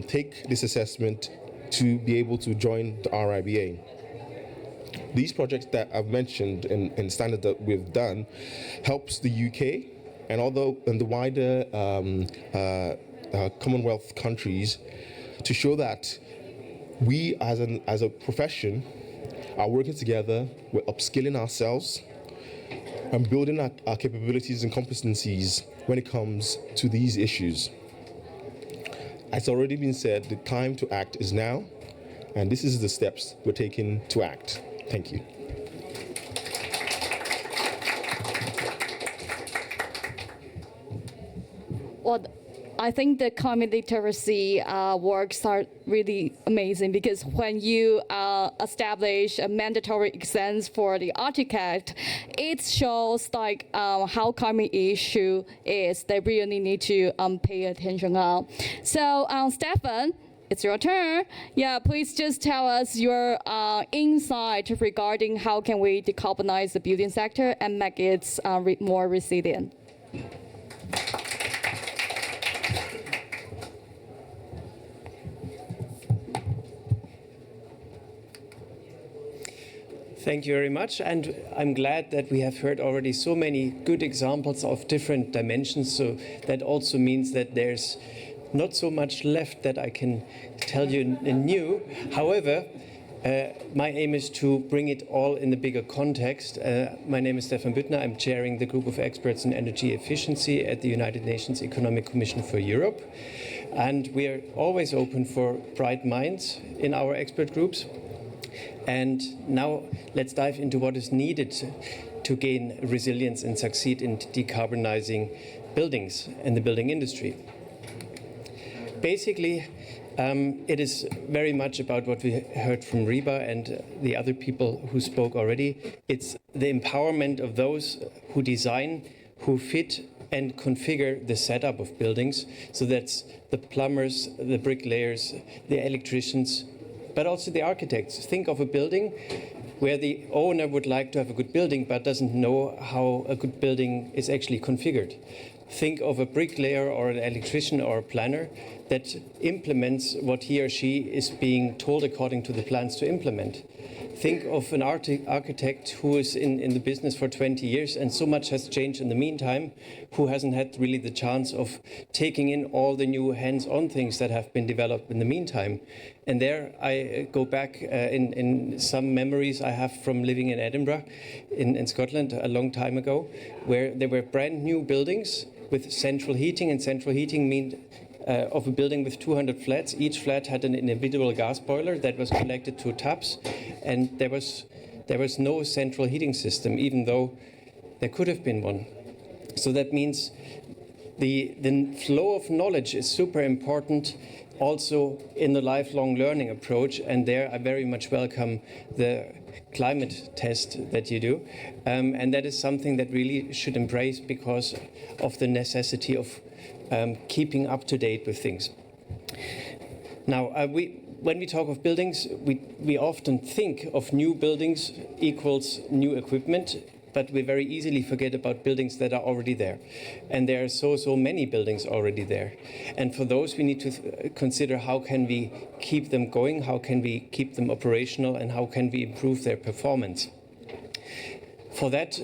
take this assessment to be able to join the RIBA. These projects that I've mentioned and standard that we've done helps the UK and the wider Commonwealth countries to show that we as a profession are working together, we're upskilling ourselves and building our capabilities and competencies when it comes to these issues. As already been said, the time to act is now, and this is the steps we're taking to act. Thank you. Well, I think the climate literacy works are really amazing, because when you establish a mandatory exams for the architect, it shows like how climate issue is they really need to pay attention on. So Stefan, it's your turn. Yeah, please just tell us your insight regarding how can we decarbonize the building sector and make it more resilient. Thank you very much, and I'm glad that we have heard already so many good examples of different dimensions, so that also means that there's not so much left that I can tell you new. However, my aim is to bring it all in the bigger context. My name is Stefan Büttner. I'm chairing the group of experts in energy efficiency at the United Nations Economic Commission for Europe. And we are always open for bright minds in our expert groups. And now let's dive into what is needed to gain resilience and succeed in decarbonizing buildings and the building industry. Basically, it is very much about what we heard from Reba and the other people who spoke already. It's the empowerment of those who design, who fit and configure the setup of buildings. So that's the plumbers, the bricklayers, the electricians, but also the architects. Think of a building where the owner would like to have a good building but doesn't know how a good building is actually configured. Think of a bricklayer or an electrician or a planner that implements what he or she is being told according to the plans to implement. Think of an architect who is in the business for 20 years and so much has changed in the meantime, who hasn't had really the chance of taking in all the new hands-on things that have been developed in the meantime. And there I go back in some memories I have from living in Edinburgh in Scotland a long time ago, where there were brand new buildings with central heating, and central heating means of a building with 200 flats. Each flat had an individual gas boiler that was connected to taps, and there was no central heating system, even though there could have been one. So that means the flow of knowledge is super important also in the lifelong learning approach, and there I very much welcome the climate test that you do, and that is something that really should embrace because of the necessity of keeping up to date with things. Now, when we talk of buildings, we often think of new buildings equals new equipment, but we very easily forget about buildings that are already there. And there are so many buildings already there. And for those, we need to consider how can we keep them going, how can we keep them operational, and how can we improve their performance. For that,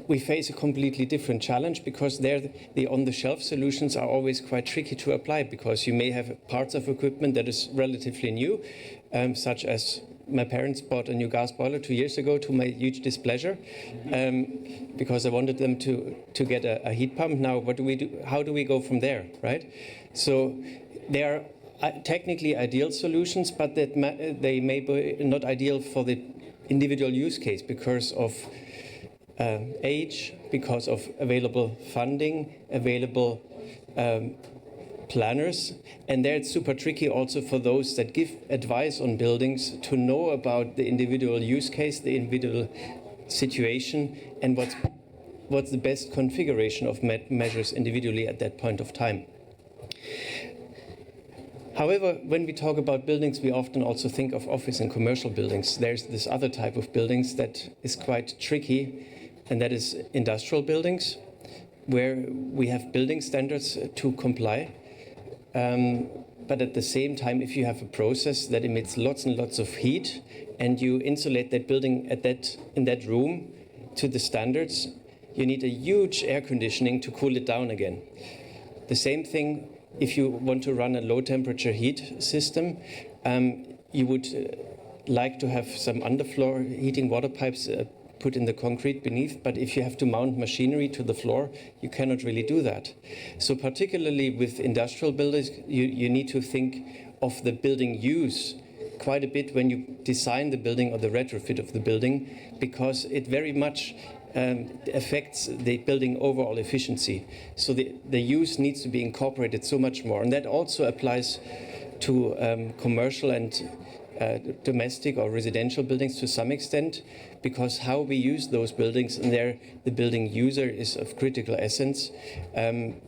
we face a completely different challenge, because there the on-the-shelf solutions are always quite tricky to apply, because you may have parts of equipment that is relatively new, such as my parents bought a new gas boiler 2 years ago to my huge displeasure, because I wanted them to get a heat pump. Now, what do we do? How do we go from there, right? So there are technically ideal solutions, but that they may be not ideal for the individual use case because of age, because of available funding, available planners, and there it's super tricky also for those that give advice on buildings to know about the individual use case, the individual situation, and what's the best configuration of measures individually at that point of time. However, when we talk about buildings, we often also think of office and commercial buildings. There's this other type of buildings that is quite tricky, and that is industrial buildings, where we have building standards to comply. But at the same time, if you have a process that emits lots and lots of heat, and you insulate that building in that room to the standards, you need a huge air conditioning to cool it down again. The same thing if you want to run a low temperature heat system. You would like to have some underfloor heating water pipes put in the concrete beneath, but if you have to mount machinery to the floor, you cannot really do that. So particularly with industrial buildings, you need to think of the building use quite a bit when you design the building or the retrofit of the building, because it very much affects the building overall efficiency. So the use needs to be incorporated so much more. And that also applies to commercial and domestic or residential buildings to some extent, because how we use those buildings, and there the building user is of critical essence,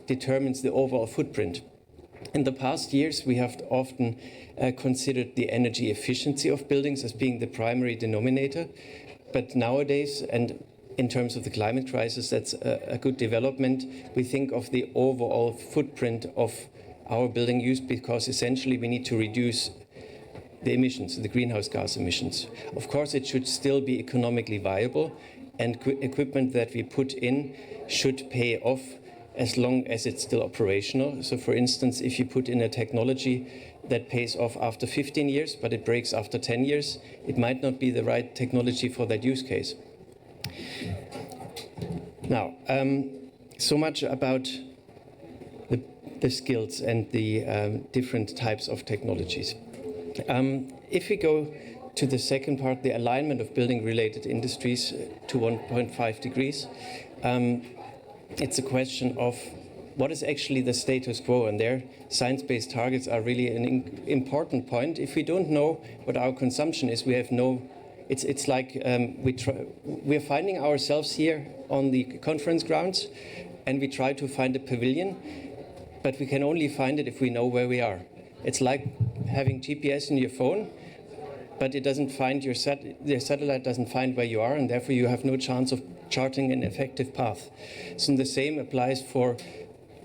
determines the overall footprint. In the past years, we have often considered the energy efficiency of buildings as being the primary denominator. But nowadays, and in terms of the climate crisis, that's a good development. We think of the overall footprint of our building use, because essentially we need to reduce the emissions, the greenhouse gas emissions. Of course, it should still be economically viable, and equipment that we put in should pay off as long as it's still operational. So for instance, if you put in a technology that pays off after 15 years, but it breaks after 10 years, it might not be the right technology for that use case. Now, so much about the skills and the different types of technologies. If we go to the second part, the alignment of building-related industries to 1.5 degrees, it's a question of what is actually the status quo, and there science-based targets are really an important point. If we don't know what our consumption is, we have no. It's like we're finding ourselves here on the conference grounds, and we try to find a pavilion, but we can only find it if we know where we are. It's like having GPS in your phone, but it doesn't find the satellite doesn't find where you are, and therefore you have no chance of charting an effective path. So the same applies for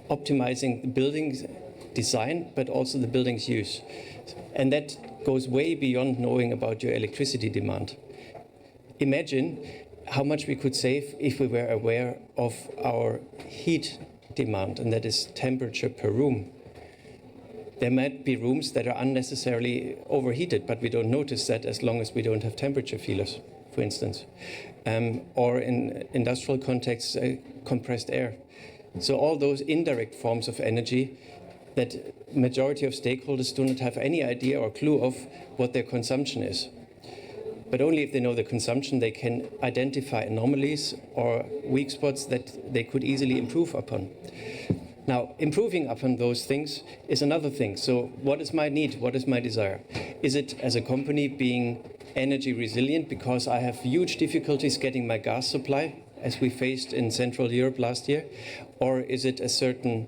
optimizing the building's design, but also the building's use. And that goes way beyond knowing about your electricity demand. Imagine how much we could save if we were aware of our heat demand, and that is temperature per room. There might be rooms that are unnecessarily overheated, but we don't notice that as long as we don't have temperature feelers, for instance. Or in industrial contexts, compressed air. So all those indirect forms of energy that majority of stakeholders do not have any idea or clue of what their consumption is. But only if they know the consumption, they can identify anomalies or weak spots that they could easily improve upon. Now, improving upon those things is another thing. So what is my need? What is my desire? Is it, as a company, being energy resilient because I have huge difficulties getting my gas supply, as we faced in Central Europe last year? Or is it a certain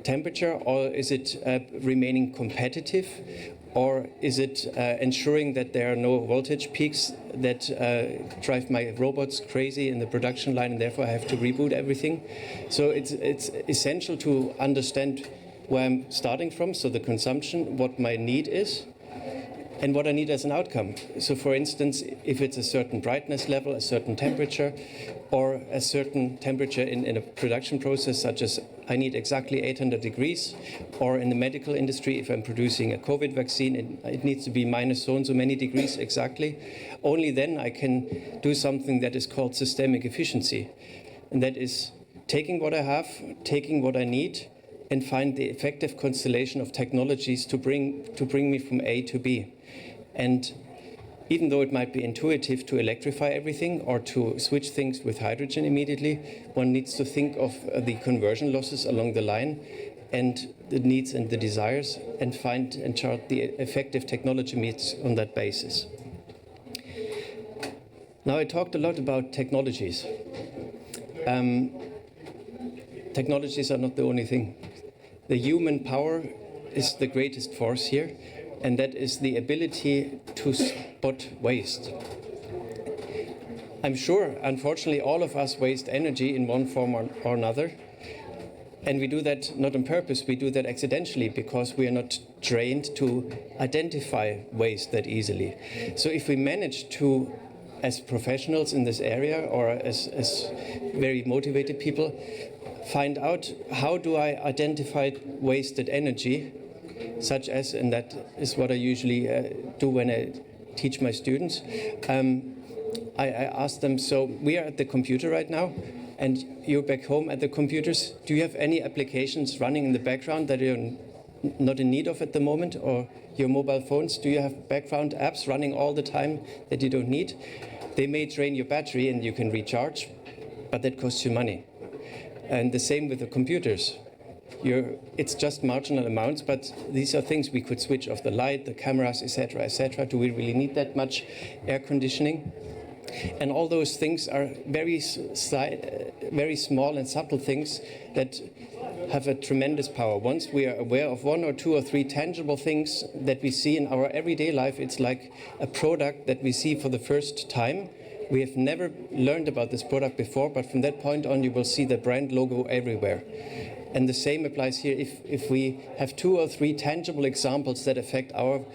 temperature? Or is it remaining competitive? Or is it ensuring that there are no voltage peaks that drive my robots crazy in the production line, and therefore I have to reboot everything? So it's essential to understand where I'm starting from, so the consumption, what my need is, and what I need as an outcome. So for instance, if it's a certain brightness level, a certain temperature, or a certain temperature in a production process, such as I need exactly 800 degrees, or in the medical industry, if I'm producing a COVID vaccine, it needs to be minus so and so many degrees exactly. Only then I can do something that is called systemic efficiency. And that is taking what I have, taking what I need, and find the effective constellation of technologies to bring me from A to B. And even though it might be intuitive to electrify everything or to switch things with hydrogen immediately, one needs to think of the conversion losses along the line and the needs and the desires, and find and chart the effective technology mix on that basis. Now, I talked a lot about technologies. Technologies are not the only thing. The human power is the greatest force here, and that is the ability to spot waste. I'm sure, unfortunately, all of us waste energy in one form or another, and we do that not on purpose, we do that accidentally because we are not trained to identify waste that easily. So if we manage to, as professionals in this area or as very motivated people, find out how do I identify wasted energy, such as, and that is what I usually do when I teach my students. I ask them, so we are at the computer right now, and you're back home at the computers. Do you have any applications running in the background that you're not in need of at the moment? Or your mobile phones, do you have background apps running all the time that you don't need? They may drain your battery and you can recharge, but that costs you money. And the same with the computers. It's just marginal amounts, but these are things we could switch off the light, the cameras, etc., etc. Do we really need that much air conditioning? And all those things are very small and subtle things that have a tremendous power. Once we are aware of 1 or 2 or 3 tangible things that we see in our everyday life, it's like a product that we see for the first time. We have never learned about this product before, but from that point on, you will see the brand logo everywhere. And the same applies here. If we have 2 or 3 tangible examples that affect our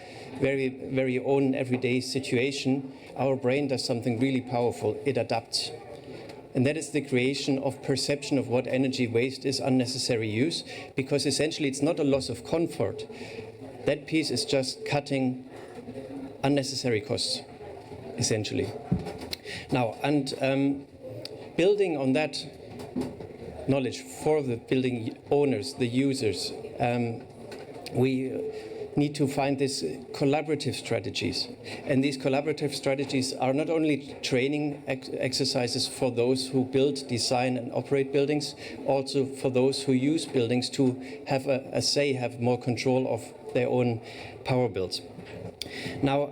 very, very own everyday situation, our brain does something really powerful. It adapts. And that is the creation of perception of what energy waste is, unnecessary use, because essentially it's not a loss of comfort. That piece is just cutting unnecessary costs, essentially. Now, and building on that knowledge for the building owners, the users, we need to find these collaborative strategies. And these collaborative strategies are not only training exercises for those who build, design and operate buildings, also for those who use buildings to have a say, have more control of their own power bills. Now,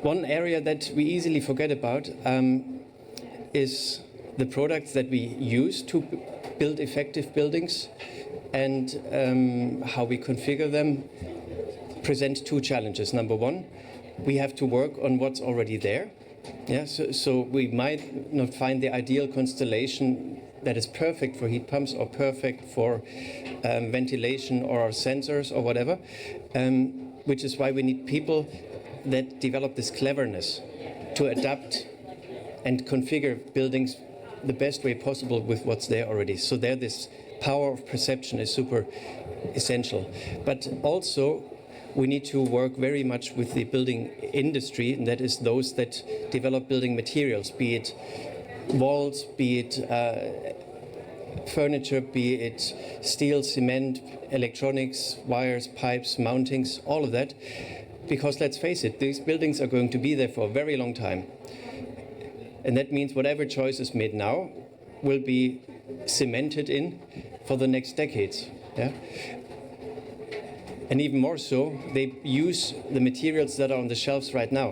one area that we easily forget about is the products that we use to build effective buildings, and how we configure them present 2 challenges. Number 1, we have to work on what's already there. Yeah, so we might not find the ideal constellation that is perfect for heat pumps or perfect for ventilation or sensors or whatever, which is why we need people that develop this cleverness to adapt and configure buildings the best way possible with what's there already. So there, this power of perception is super essential. But also, we need to work very much with the building industry, and that is those that develop building materials, be it walls, be it furniture, be it steel, cement, electronics, wires, pipes, mountings, all of that. Because let's face it, these buildings are going to be there for a very long time. And that means whatever choice is made now will be cemented in for the next decades. Yeah? And even more so, they use the materials that are on the shelves right now.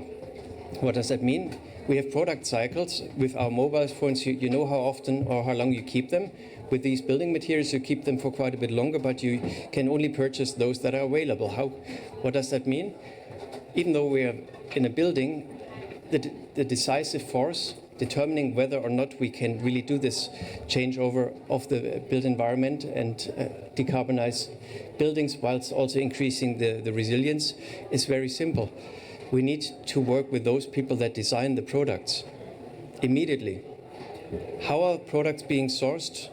What does that mean? We have product cycles with our mobile phones. You know how often or how long you keep them. With these building materials, you keep them for quite a bit longer, but you can only purchase those that are available. What does that mean? Even though we are in a building, the decisive force determining whether or not we can really do this changeover of the built environment and decarbonize buildings whilst also increasing the resilience is very simple. We need to work with those people that design the products immediately. How are products being sourced?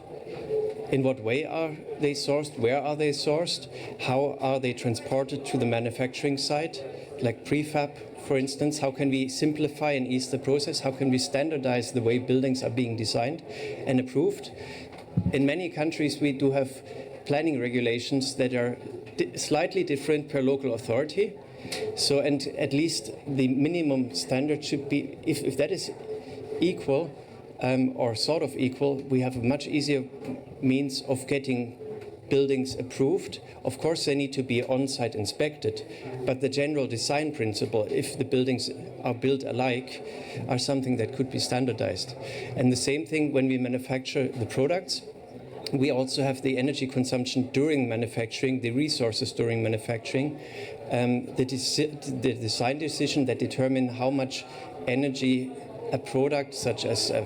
In what way are they sourced? Where are they sourced? How are they transported to the manufacturing site, like prefab, for instance? How can we simplify and ease the process? How can we standardize the way buildings are being designed and approved? In many countries, we do have planning regulations that are slightly different per local authority. So, and at least the minimum standard should be, if that is equal or sort of equal, we have a much easier means of getting buildings approved. Of course, they need to be on-site inspected, but the general design principle, if the buildings are built alike, are something that could be standardized. And the same thing when we manufacture the products. We also have the energy consumption during manufacturing, the resources during manufacturing, the design decision that determine how much energy a product such as a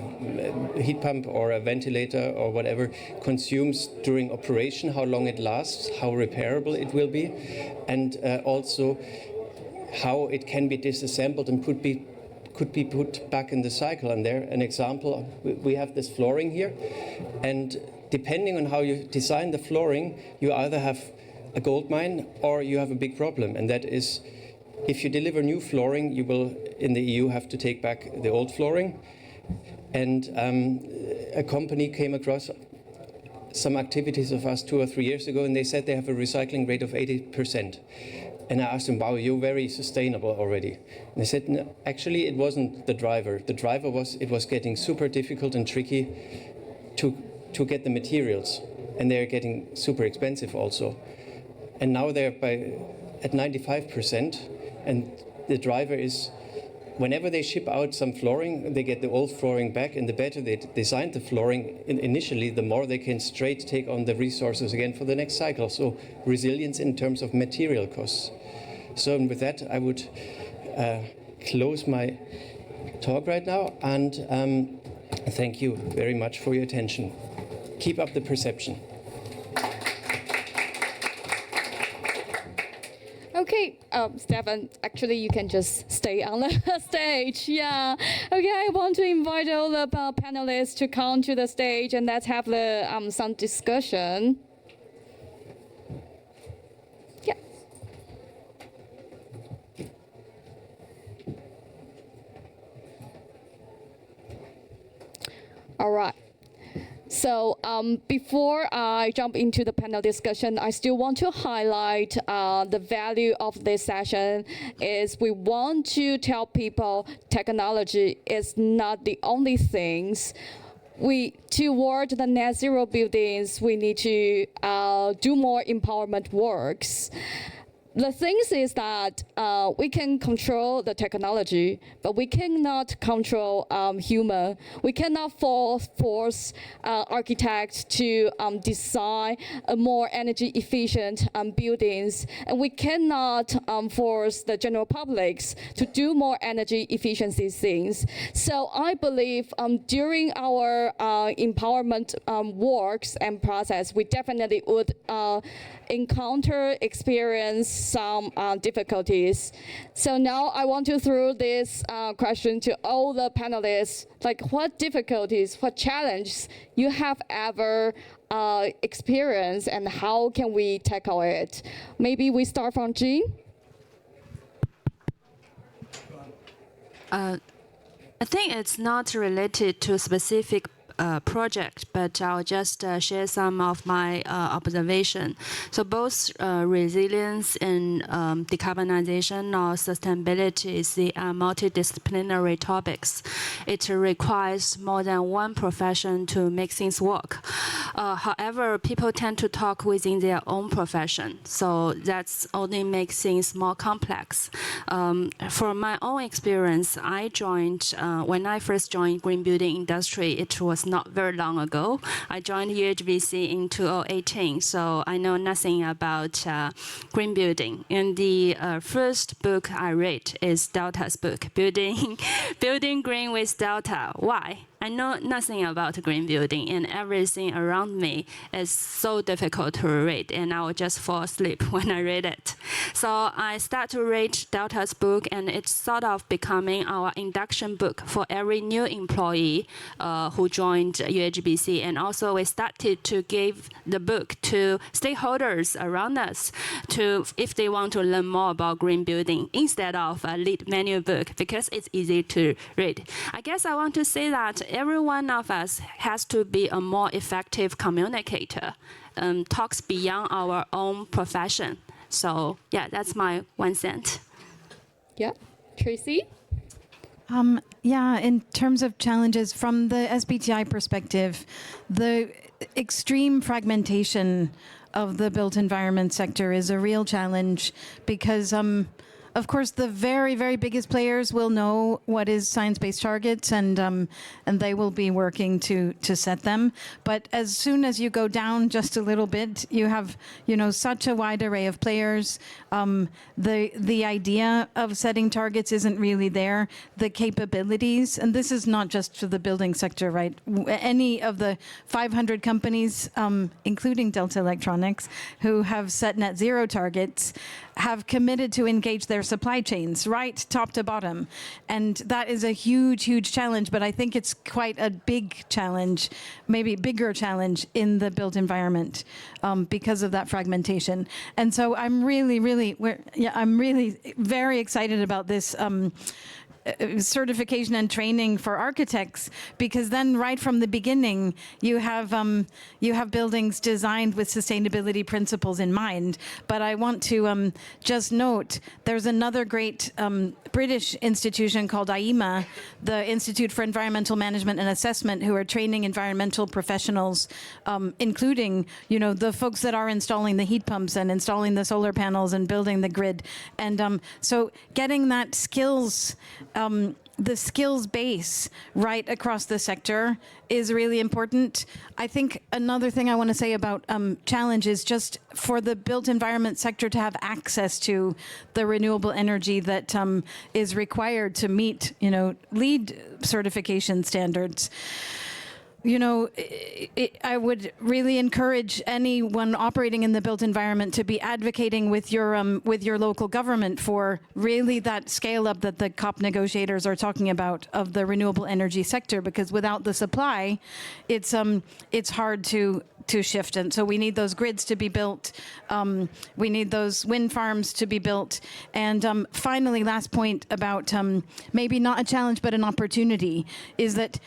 heat pump or a ventilator or whatever consumes during operation, how long it lasts, how repairable it will be, and also how it can be disassembled and could be put back in the cycle. And there, an example, we have this flooring here, and depending on how you design the flooring, you either have a gold mine or you have a big problem, and that is, if you deliver new flooring, you will, in the EU, have to take back the old flooring. And a company came across some activities of us 2 or 3 years ago, and they said they have a recycling rate of 80%. And I asked him, wow, you're very sustainable already. And they said, no, actually, it wasn't the driver. The driver it was getting super difficult and tricky to get the materials. And they're getting super expensive also. And now they're at 95%. And the driver is, whenever they ship out some flooring, they get the old flooring back. And the better they designed the flooring initially, the more they can straight take on the resources again for the next cycle. So resilience in terms of material costs. So with that, I would close my talk right now. And thank you very much for your attention. Keep up the perception. Okay, Stefan, actually you can just stay on the stage. Yeah. Okay, I want to invite all the panelists to come to the stage and let's have some discussion. Yeah. All right. So before I jump into the panel discussion, I still want to highlight the value of this session is we want to tell people technology is not the only things. Toward the net zero buildings, we need to do more empowerment works. The thing is that we can control the technology, but we cannot control human. We cannot force architects to design a more energy efficient buildings, and we cannot force the general publics to do more energy efficiency things. So I believe during our empowerment works and process, we definitely would experience some difficulties. So now I want to throw this question to all the panelists, like what difficulties, what challenges you have ever experienced and how can we tackle it? Maybe we start from Jean? I think it's not related to a specific project, but I'll just share some of my observation. So both resilience and decarbonization or sustainability, they are multidisciplinary topics. It requires more than one profession to make things work. However, people tend to talk within their own profession, so that's only makes things more complex. From my own experience, I joined, when I first joined green building industry, it was not very long ago. I joined UNECE in 2018, so I know nothing about green building. And the first book I read is Delta's book, Building Green with Delta. Why? I know nothing about green building, and everything around me is so difficult to read, and I would just fall asleep when I read it. So I start to read Delta's book, and it's sort of becoming our induction book for every new employee who joined WorldGBC. And also we started to give the book to stakeholders around us if they want to learn more about green building instead of a lead manual book, because it's easy to read. I guess I want to say that every one of us has to be a more effective communicator, talks beyond our own profession. So yeah, that's my 1 cent. Yeah, Tracy? Yeah, in terms of challenges from the SBTI perspective, the extreme fragmentation of the built environment sector is a real challenge because of course, the very, very biggest players will know what is science-based targets, and they will be working to set them. But as soon as you go down just a little bit, you have such a wide array of players. The idea of setting targets isn't really there. The capabilities, and this is not just for the building sector, right? Any of the 500 companies, including Delta Electronics, who have set net zero targets, have committed to engage their supply chains, right, top to bottom. And that is a huge, huge challenge, but I think it's quite a big challenge, maybe bigger challenge in the built environment because of that fragmentation. And so I'm really very excited about this certification and training for architects, because then right from the beginning you have buildings designed with sustainability principles in mind. But I want to just note there's another great British institution called IEMA, the Institute for Environmental Management and Assessment, who are training environmental professionals, including the folks that are installing the heat pumps and installing the solar panels and building the grid. And so getting that skills, the skills base right across the sector is really important. I think another thing I want to say about challenge is just for the built environment sector to have access to the renewable energy that is required to meet, LEED certification standards. I would really encourage anyone operating in the built environment to be advocating with your local government for really that scale up that the COP negotiators are talking about of the renewable energy sector, because without the supply, it's hard to shift. And so we need those grids to be built. We need those wind farms to be built. And finally, last point about maybe not a challenge, but an opportunity is that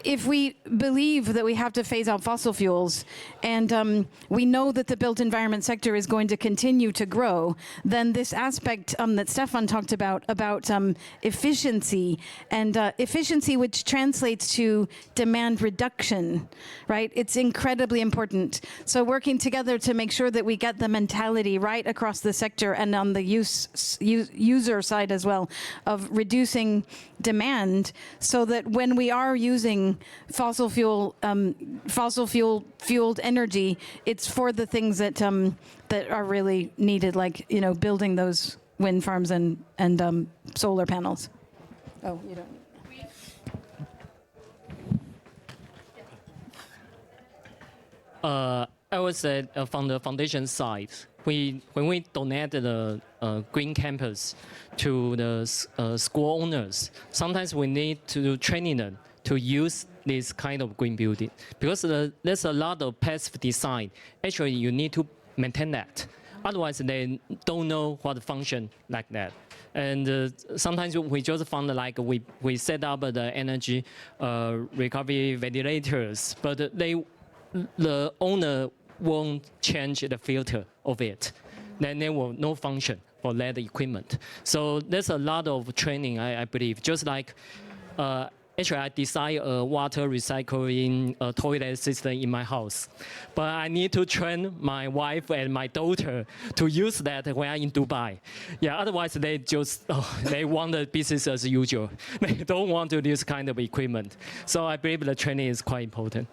if we believe that we have to phase out fossil fuels, and we know that the built environment sector is going to continue to grow, then this aspect that Stefan talked about efficiency, and efficiency which translates to demand reduction, right? It's incredibly important. So working together to make sure that we get the mentality right across the sector and on the user side as well of reducing demand, so that when we are using fossil fueled energy, it's for the things that that are really needed, like building those wind farms and solar panels. Oh, you don't. I would say from the foundation side, when we donate the green campus to the school owners, sometimes we need to train them to use this kind of green building, because there's a lot of passive design. Actually, you need to maintain that. Otherwise, they don't know what function like that. And sometimes we just found like we set up the energy recovery ventilators, but the owner won't change the filter of it. Then there will no function for that equipment. So there's a lot of training, I believe. Just like actually, I design a water recycling toilet system in my house, but I need to train my wife and my daughter to use that when I'm in Dubai. Yeah, otherwise they just they want the business as usual. They don't want to use kind of equipment. So I believe the training is quite important.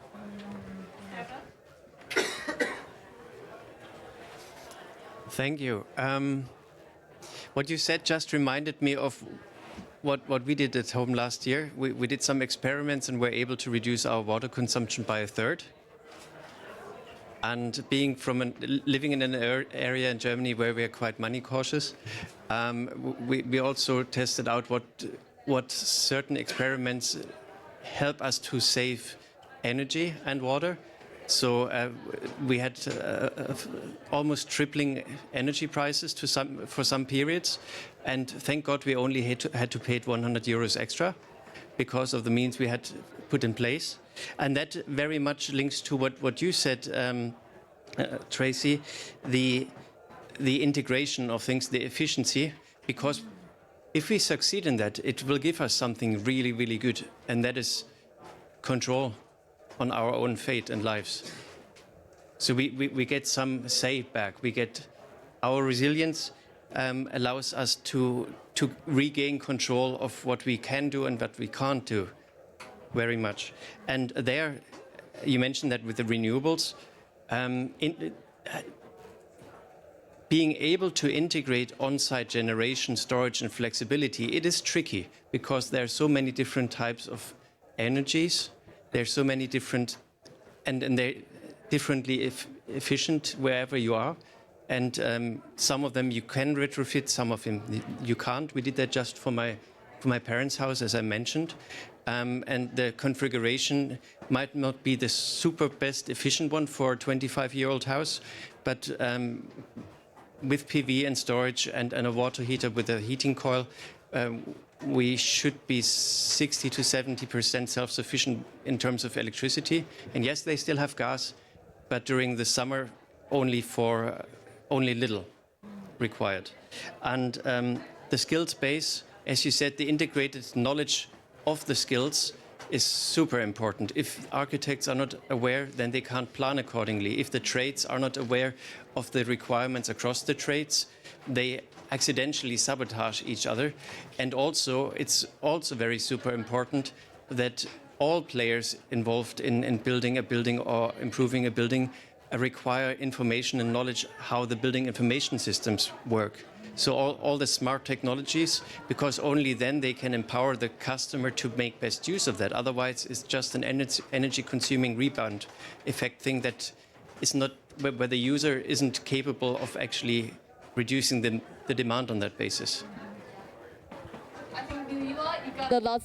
Thank you. What you said just reminded me of what we did at home last year. We did some experiments and were able to reduce our water consumption by 1/3. And being living in an area in Germany where we are quite money cautious, we also tested out what certain experiments help us to save energy and water. So we had almost tripling energy prices for some periods, and thank God we only had to pay 100 euros extra because of the means we had put in place. And that very much links to what you said, Tracy, the integration of things, the efficiency, because if we succeed in that, it will give us something really, really good, and that is control on our own fate and lives. So we get some say back. We get our resilience allows us to regain control of what we can do and what we can't do very much. And there, you mentioned that with the renewables, being able to integrate on-site generation, storage and flexibility, it is tricky because there are so many different types of energies. There's so many different, and they're differently efficient wherever you are. And some of them you can retrofit, some of them you can't. We did that just for my parents' house, as I mentioned. And the configuration might not be the super best efficient one for a 25-year-old house, but with PV and storage and a water heater with a heating coil, we should be 60 to 70% self-sufficient in terms of electricity. And yes, they still have gas, but during the summer, only little required. And the skills base, as you said, the integrated knowledge of the skills is super important. If architects are not aware, then they can't plan accordingly. If the trades are not aware of the requirements across the trades, they accidentally sabotage each other. And also, it's also very super important that all players involved in building a building or improving a building require information and knowledge how the building information systems work. So all the smart technologies, because only then they can empower the customer to make best use of that. Otherwise, it's just an energy-consuming rebound effect thing that is not, where the user isn't capable of actually reducing the demand on that basis. I think you got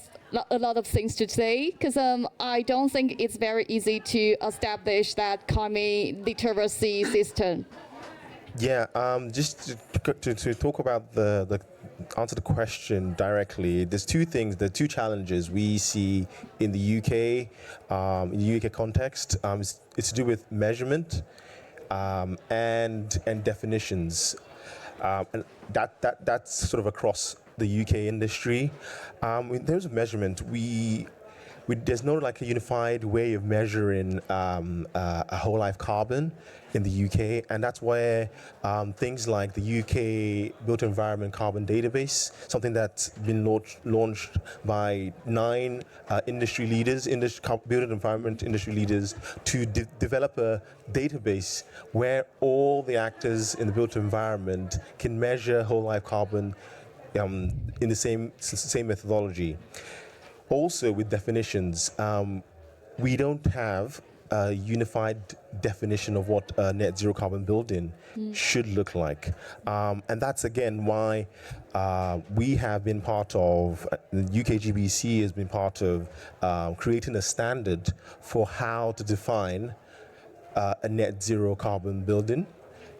a lot of things to say, because I don't think it's very easy to establish that climate literacy system. Yeah, just to talk about the answer the question directly, there's two things, the two challenges we see in the UK, in the UK context. It's to do with measurement and definitions, and that's sort of across the UK industry. In terms of measurement, there's no like a unified way of measuring a whole life carbon in the UK, and that's where things like the UK Built Environment Carbon Database, something that's been launched by 9 industry leaders, built environment industry leaders, to develop a database where all the actors in the built environment can measure whole life carbon in the same methodology. Also, with definitions, we don't have a unified definition of what a net zero carbon building should look like. And that's again why we have been part of, the UKGBC has been part of creating a standard for how to define a net zero carbon building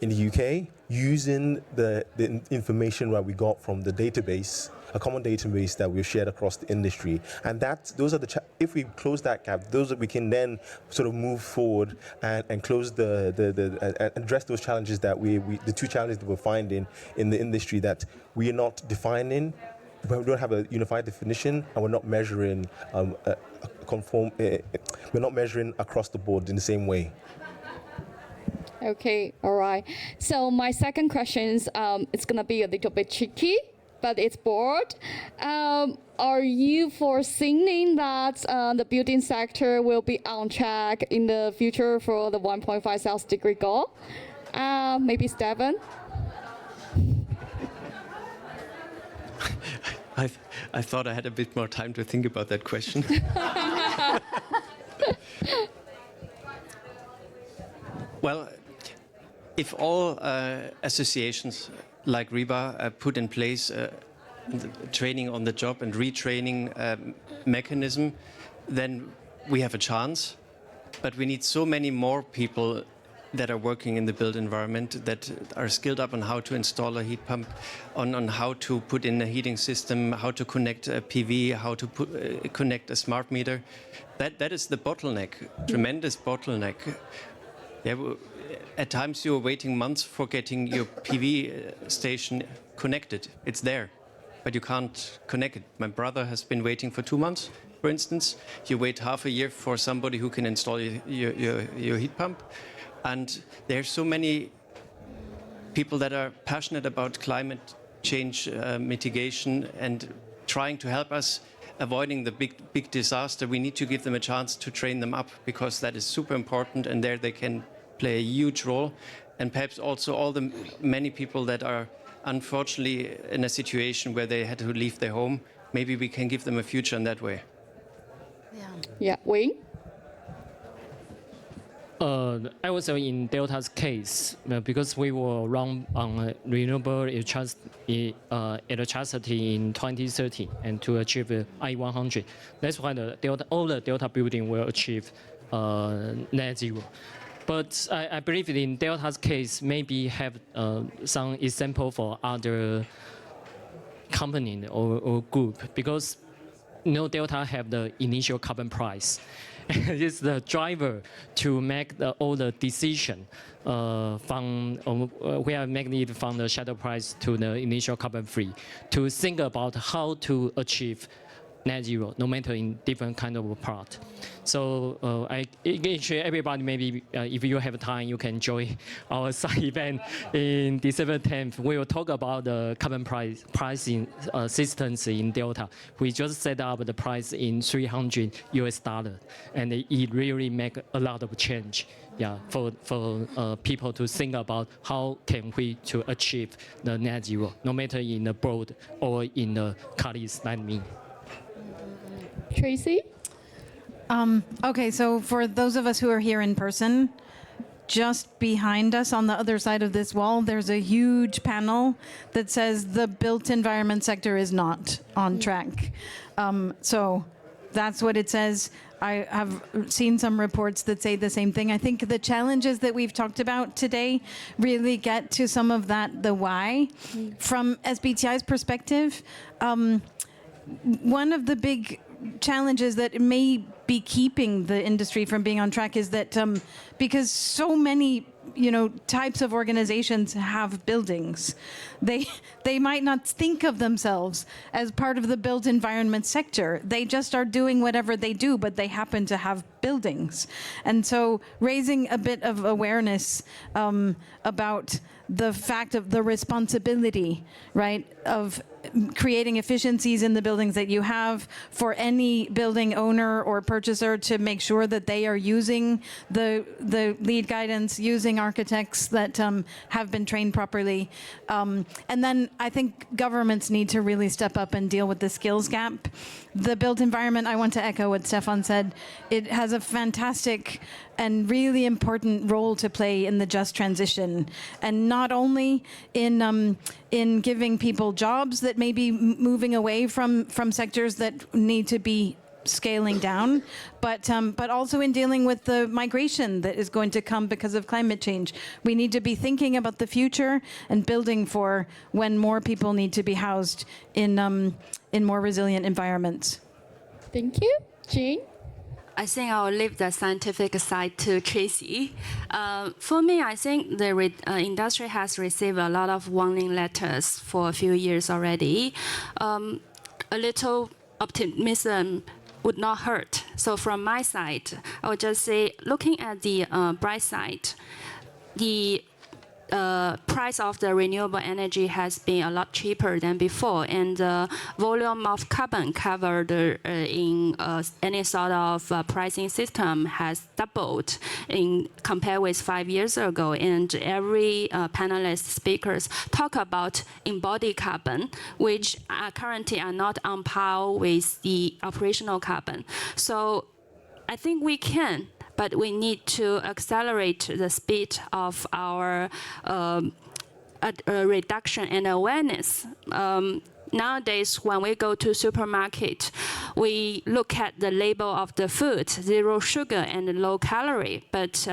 in the UK, using the information that we got from the database, a common database that we've shared across the industry. And those are if we close that gap, we can then sort of move forward and close and address those challenges that the two challenges that we're finding in the industry, that we are not defining, but we don't have a unified definition, and we're not measuring we're not measuring across the board in the same way. Okay, all right. So my second question is, it's gonna be a little bit tricky, but it's broad. Are you foreseeing that the building sector will be on track in the future for the 1.5 Celsius degree goal? Maybe Stephen? I thought I had a bit more time to think about that question. Well, if all associations like RIBA put in place training on the job and retraining mechanism, then we have a chance. But we need so many more people that are working in the built environment, that are skilled up on how to install a heat pump, on how to put in a heating system, how to connect a PV, how to connect a smart meter. That is the bottleneck, tremendous bottleneck. Yeah, at times you're waiting months for getting your PV station connected. It's there, but you can't connect it. My brother has been waiting for 2 months, for instance. You wait half a year for somebody who can install your heat pump. And there's so many people that are passionate about climate change mitigation and trying to help us avoiding the big disaster. We need to give them a chance to train them up, because that is super important, and there they can play a huge role. And perhaps also all the many people that are unfortunately in a situation where they had to leave their home, maybe we can give them a future in that way. Yeah, Wayne? I was in Delta's case, because we will run on renewable electricity in 2030 and to achieve I100. That's why all the Delta building will achieve net zero. But I believe in Delta's case, maybe have some example for other company or group, because Delta have the initial carbon price. It's the driver to make all the decision we are making it from the shadow price to the initial carbon free, to think about how to achieve net zero, no matter in different kind of part. So I encourage everybody, maybe if you have time, you can join our side event in December 10th. We will talk about the carbon pricing systems in Delta. We just set up the price in $300, and it really make a lot of change. Yeah, for people to think about how can we to achieve the net zero, no matter in the board or in the colleagues like me. Tracy? Okay, so for those of us who are here in person, just behind us on the other side of this wall, there's a huge panel that says the built environment sector is not on track. So that's what it says. I have seen some reports that say the same thing. I think the challenges that we've talked about today really get to some of that, the why. From SBTI's perspective, one of the big challenges that may be keeping the industry from being on track is that because so many types of organizations have buildings, they might not think of themselves as part of the built environment sector. They just are doing whatever they do, but they happen to have buildings. And so raising a bit of awareness about the fact of the responsibility, right, of creating efficiencies in the buildings that you have, for any building owner or purchaser to make sure that they are using the lead guidance, using architects that have been trained properly. And then I think governments need to really step up and deal with the skills gap. The built environment, I want to echo what Stefan said, it has a fantastic and really important role to play in the just transition, and not only in giving people jobs that may be moving away from sectors that need to be scaling down, but also in dealing with the migration that is going to come because of climate change. We need to be thinking about the future and building for when more people need to be housed in more resilient environments. Thank you. Jean? I think I'll leave the scientific side to Tracy. For me, I think the industry has received a lot of warning letters for a few years already. A little optimism would not hurt. So from my side, I would just say, looking at the bright side, the price of the renewable energy has been a lot cheaper than before, and the volume of carbon covered in any sort of pricing system has doubled in compared with 5 years ago. And every panelist speakers talk about embodied carbon, which currently are not on par with the operational carbon. So I think we can, but we need to accelerate the speed of our reduction and awareness. Nowadays, when we go to supermarket, we look at the label of the food, 0 sugar and low calorie, but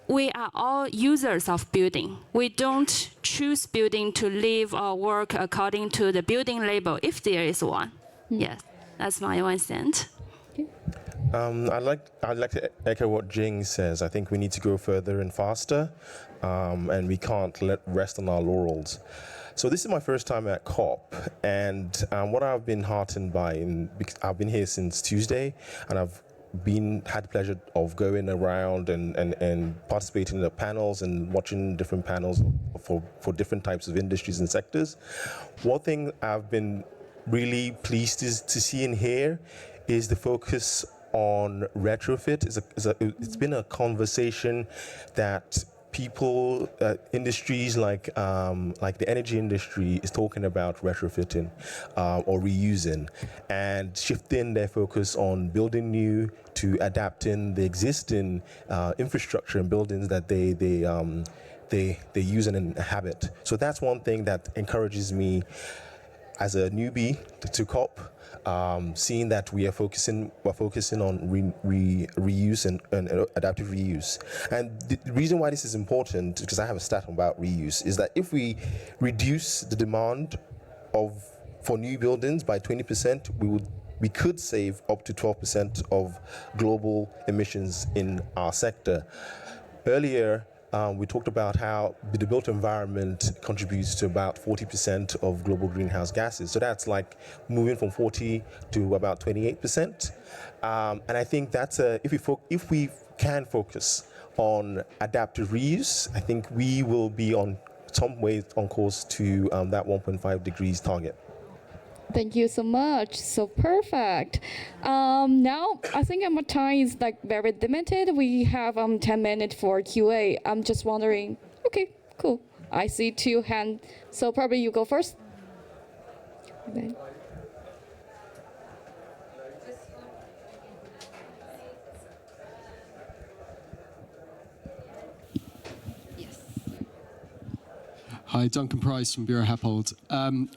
we are all users of building. We don't choose building to live or work according to the building label, if there is one. Yes, that's my 1 cent. I'd like to echo what Jing says. I think we need to go further and faster, and we can't rest on our laurels. So this is my first time at COP, and what I've been heartened by, because I've been here since Tuesday, and I've had the pleasure of going around and participating in the panels and watching different panels for different types of industries and sectors. One thing I've been really pleased to see and hear is the focus on retrofit. It's been a conversation that people, industries like the energy industry is talking about retrofitting or reusing, and shifting their focus on building new to adapting the existing infrastructure and buildings that they use and inhabit. So that's one thing that encourages me as a newbie to COP. Seeing that we're focusing on reuse and adaptive reuse. And the reason why this is important, because I have a stat about reuse, is that if we reduce the demand of for new buildings by 20%, we could save up to 12% of global emissions in our sector. Earlier, we talked about how the built environment contributes to about 40% of global greenhouse gases. So that's like moving from 40 to about 28%. And I think that's if we can focus on adaptive reuse, I think we will be on some way on course to that 1.5 degrees target. Thank you so much. So perfect. Now, I think our time is like very limited. We have 10 minutes for QA. I'm just wondering, okay, cool. I see 2 hands. So probably you go first. Okay. Hi, Duncan Price from Bureau Happold.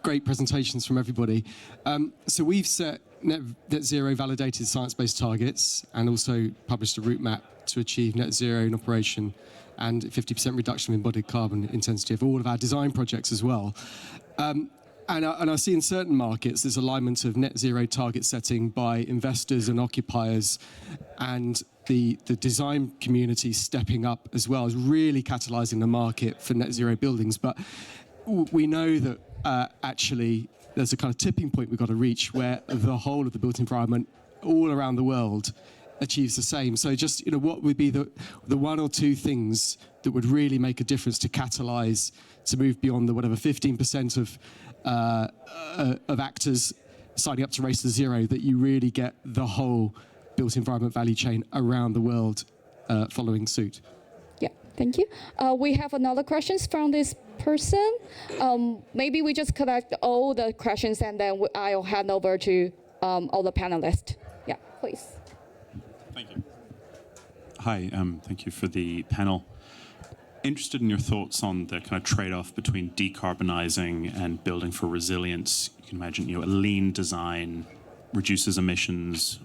Great presentations from everybody. So we've set net zero validated science-based targets and also published a route map to achieve net zero in operation and 50% reduction in embodied carbon intensity for all of our design projects as well. And I see in certain markets there's alignment of net zero target setting by investors and occupiers, and the design community stepping up as well is really catalysing the market for net zero buildings. But we know that actually there's a kind of tipping point we've got to reach where the whole of the built environment all around the world achieves the same. So just, what would be the 1 or 2 things that would really make a difference to catalyse to move beyond the whatever 15% of actors signing up to Race to Zero, that you really get the whole built environment value chain around the world following suit? Yeah, thank you. We have another questions from this person. Maybe we just collect all the questions and then I'll hand over to all the panelists. Yeah, please. Thank you. Hi, thank you for the panel. Interested in your thoughts on the kind of trade-off between decarbonising and building for resilience. You can imagine, a lean design reduces emissions,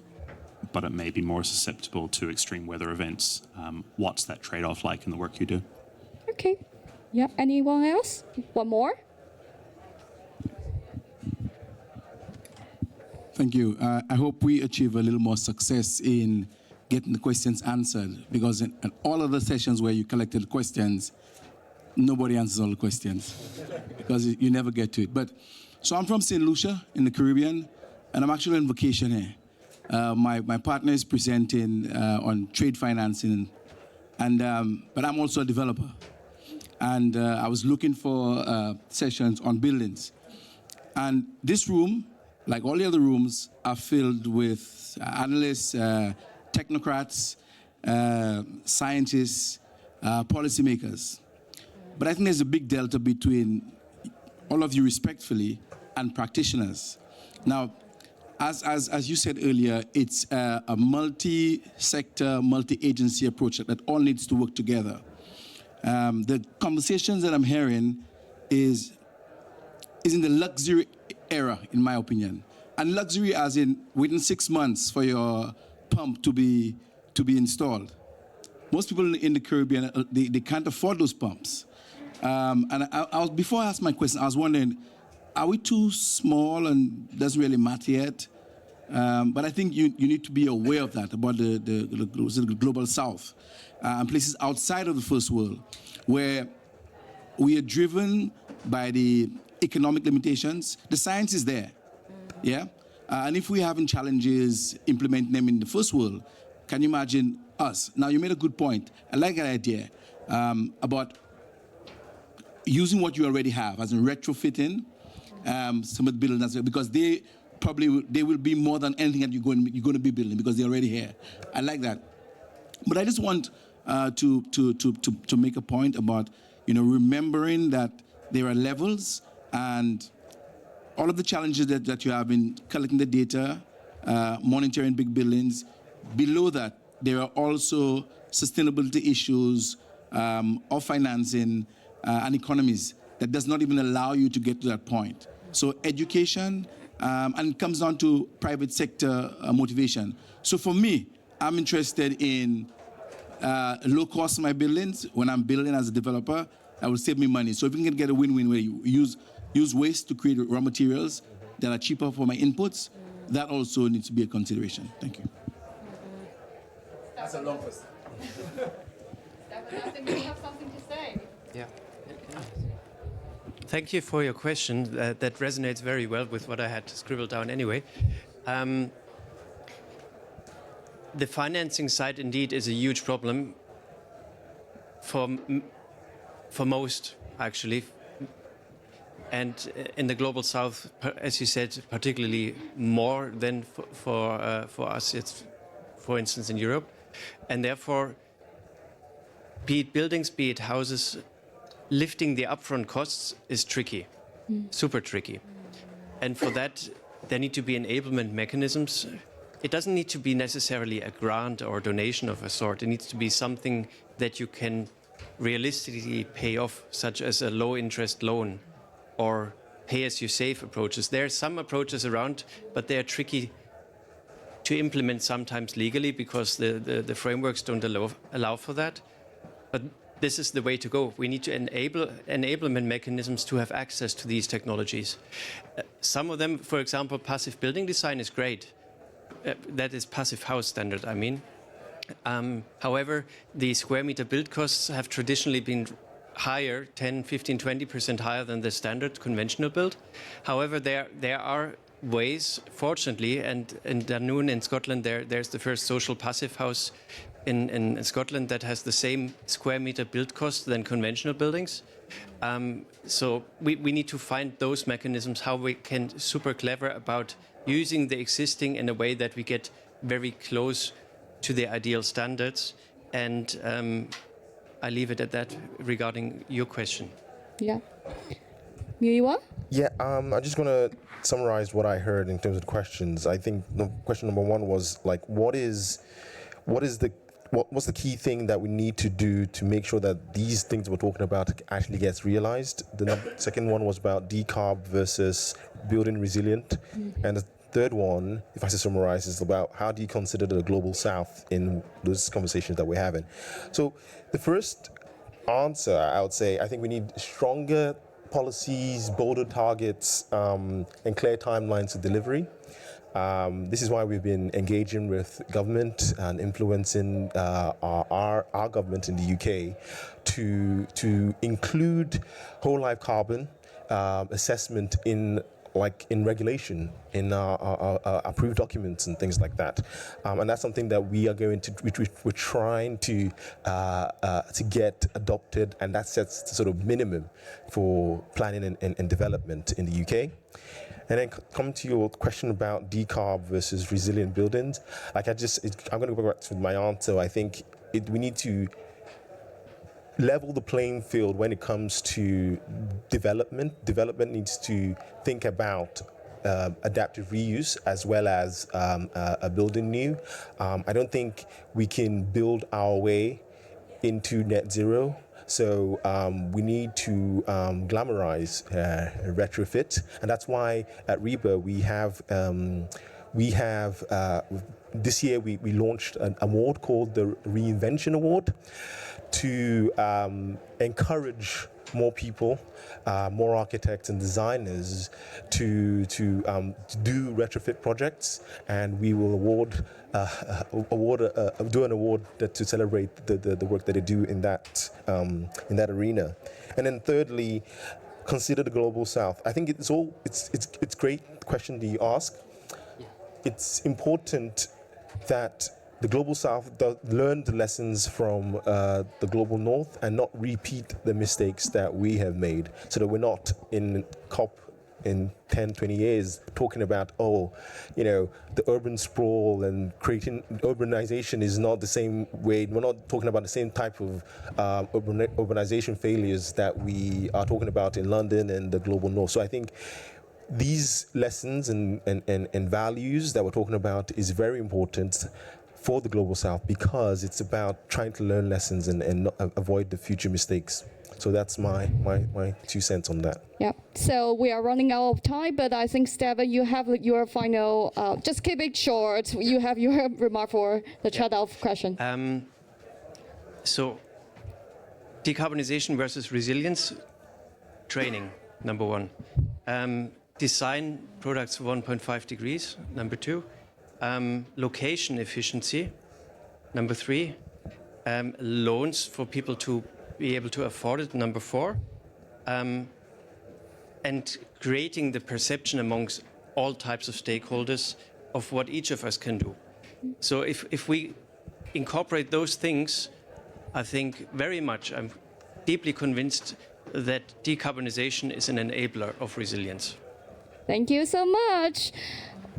but it may be more susceptible to extreme weather events. What's that trade-off like in the work you do? Okay. Yeah, anyone else? One more? Thank you. I hope we achieve a little more success in getting the questions answered, because in all of the sessions where you collected questions, nobody answers all the questions because you never get to it. But so I'm from St. Lucia in the Caribbean, and I'm actually on vacation here. My partner is presenting on trade financing, and but I'm also a developer. And I was looking for sessions on buildings. And this room, like all the other rooms, are filled with analysts, technocrats, scientists, policymakers. But I think there's a big delta between all of you respectfully and practitioners. Now, as you said earlier, it's a multi-sector, multi-agency approach that all needs to work together. The conversations that I'm hearing is in the luxury era, in my opinion. And luxury as in within 6 months for your pump to be installed. Most people in the Caribbean, they can't afford those pumps. And before I asked my question, I was wondering, are we too small and doesn't really matter yet? But I think you need to be aware of that, about the global south and places outside of the first world, where we are driven by the economic limitations. The science is there, yeah? And if we're having challenges implementing them in the first world, can you imagine us? Now, you made a good point. I like that idea about using what you already have, as in retrofitting some of the buildings, because they will be more than anything that you're going to be building, because they're already here. I like that. But I just want to make a point about remembering that there are levels, and all of the challenges that you have in collecting the data, monitoring big buildings. Below that, there are also sustainability issues of financing and economies that does not even allow you to get to that point. So education, and it comes down to private sector motivation. So for me, I'm interested in low cost of my buildings. When I'm building as a developer, I will save me money. So if we can get a win-win where you use waste to create raw materials, that are cheaper for my inputs. That also needs to be a consideration. Thank you. That's a long question. I think you have something to say. Yeah. Thank you for your question. That resonates very well with what I had scribbled down anyway. The financing side indeed is a huge problem for most, actually. And in the Global South, as you said, particularly more than for us, it's, for instance, in Europe. And therefore, be it buildings, be it houses, lifting the upfront costs is tricky, super tricky. And for that, there need to be enablement mechanisms. It doesn't need to be necessarily a grant or donation of a sort. It needs to be something that you can realistically pay off, such as a low-interest loan or pay-as-you-save approaches. There are some approaches around, but they are tricky to implement sometimes legally because the frameworks don't allow for that. But this is the way to go. We need to enable enablement mechanisms to have access to these technologies. Some of them, for example, passive building design is great. That is passive house standard, I mean. However, the square meter build costs have traditionally been higher, 10, 15, 20% higher than the standard conventional build. However, there are ways, fortunately, and in Dunoon in Scotland, there's the first social passive house in Scotland that has the same square meter build cost than conventional buildings. So we need to find those mechanisms, how we can super clever about using the existing in a way that we get very close to the ideal standards. And I leave it at that regarding your question. Yeah. Miwa? Yeah, I'm just going to summarize what I heard in terms of the questions. I think the question number one was like, what's the key thing that we need to do to make sure that these things we're talking about actually gets realized? The second one was about decarb versus building resilient. And the third one, if I summarize, is about how do you consider the Global South in those conversations that we're having? So the first answer, I would say, I think we need stronger policies, bolder targets, and clear timelines of delivery. This is why we've been engaging with government and influencing our government in the UK to include whole life carbon assessment in regulation, in our approved documents and things like that. And that's something that we are going to, we're trying to get adopted, and that sets the sort of minimum for planning and development in the UK. And then come to your question about decarb versus resilient buildings. I'm going to go back to my answer. I think we need to level the playing field when it comes to development. Development needs to think about adaptive reuse as well as a building new. I don't think we can build our way into net zero. So we need to glamorize retrofit, and that's why at REBA we have this year we launched an award called the Reinvention Award to encourage more people, more architects and designers to do retrofit projects, and we will do an award to celebrate the work that they do in that arena. And then thirdly, consider the Global South. I think it's great question that you ask. It's important that the Global South learn the lessons from the Global North and not repeat the mistakes that we have made, so that we're not in COP in 10, 20 years talking about, the urban sprawl and creating urbanization is not the same way. We're not talking about the same type of urbanization failures that we are talking about in London and the Global North. So I think these lessons and values that we're talking about is very important for the Global South, because it's about trying to learn lessons and not avoid the future mistakes. So that's my 2 cents on that. Yeah. So we are running out of time, but I think, Stefan, you have your final, just keep it short. You have your remark for the trade-off question. So decarbonization versus resilience, training, number one. design products 1.5 degrees, number 2. Location efficiency, number 3. Loans for people to be able to afford it, number 4. And creating the perception amongst all types of stakeholders of what each of us can do. So if we incorporate those things, I think very much, I'm deeply convinced that decarbonization is an enabler of resilience. Thank you so much.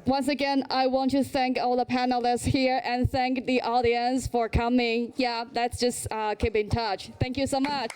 Once again, I want to thank all the panelists here and thank the audience for coming. Yeah, let's just keep in touch. Thank you so much.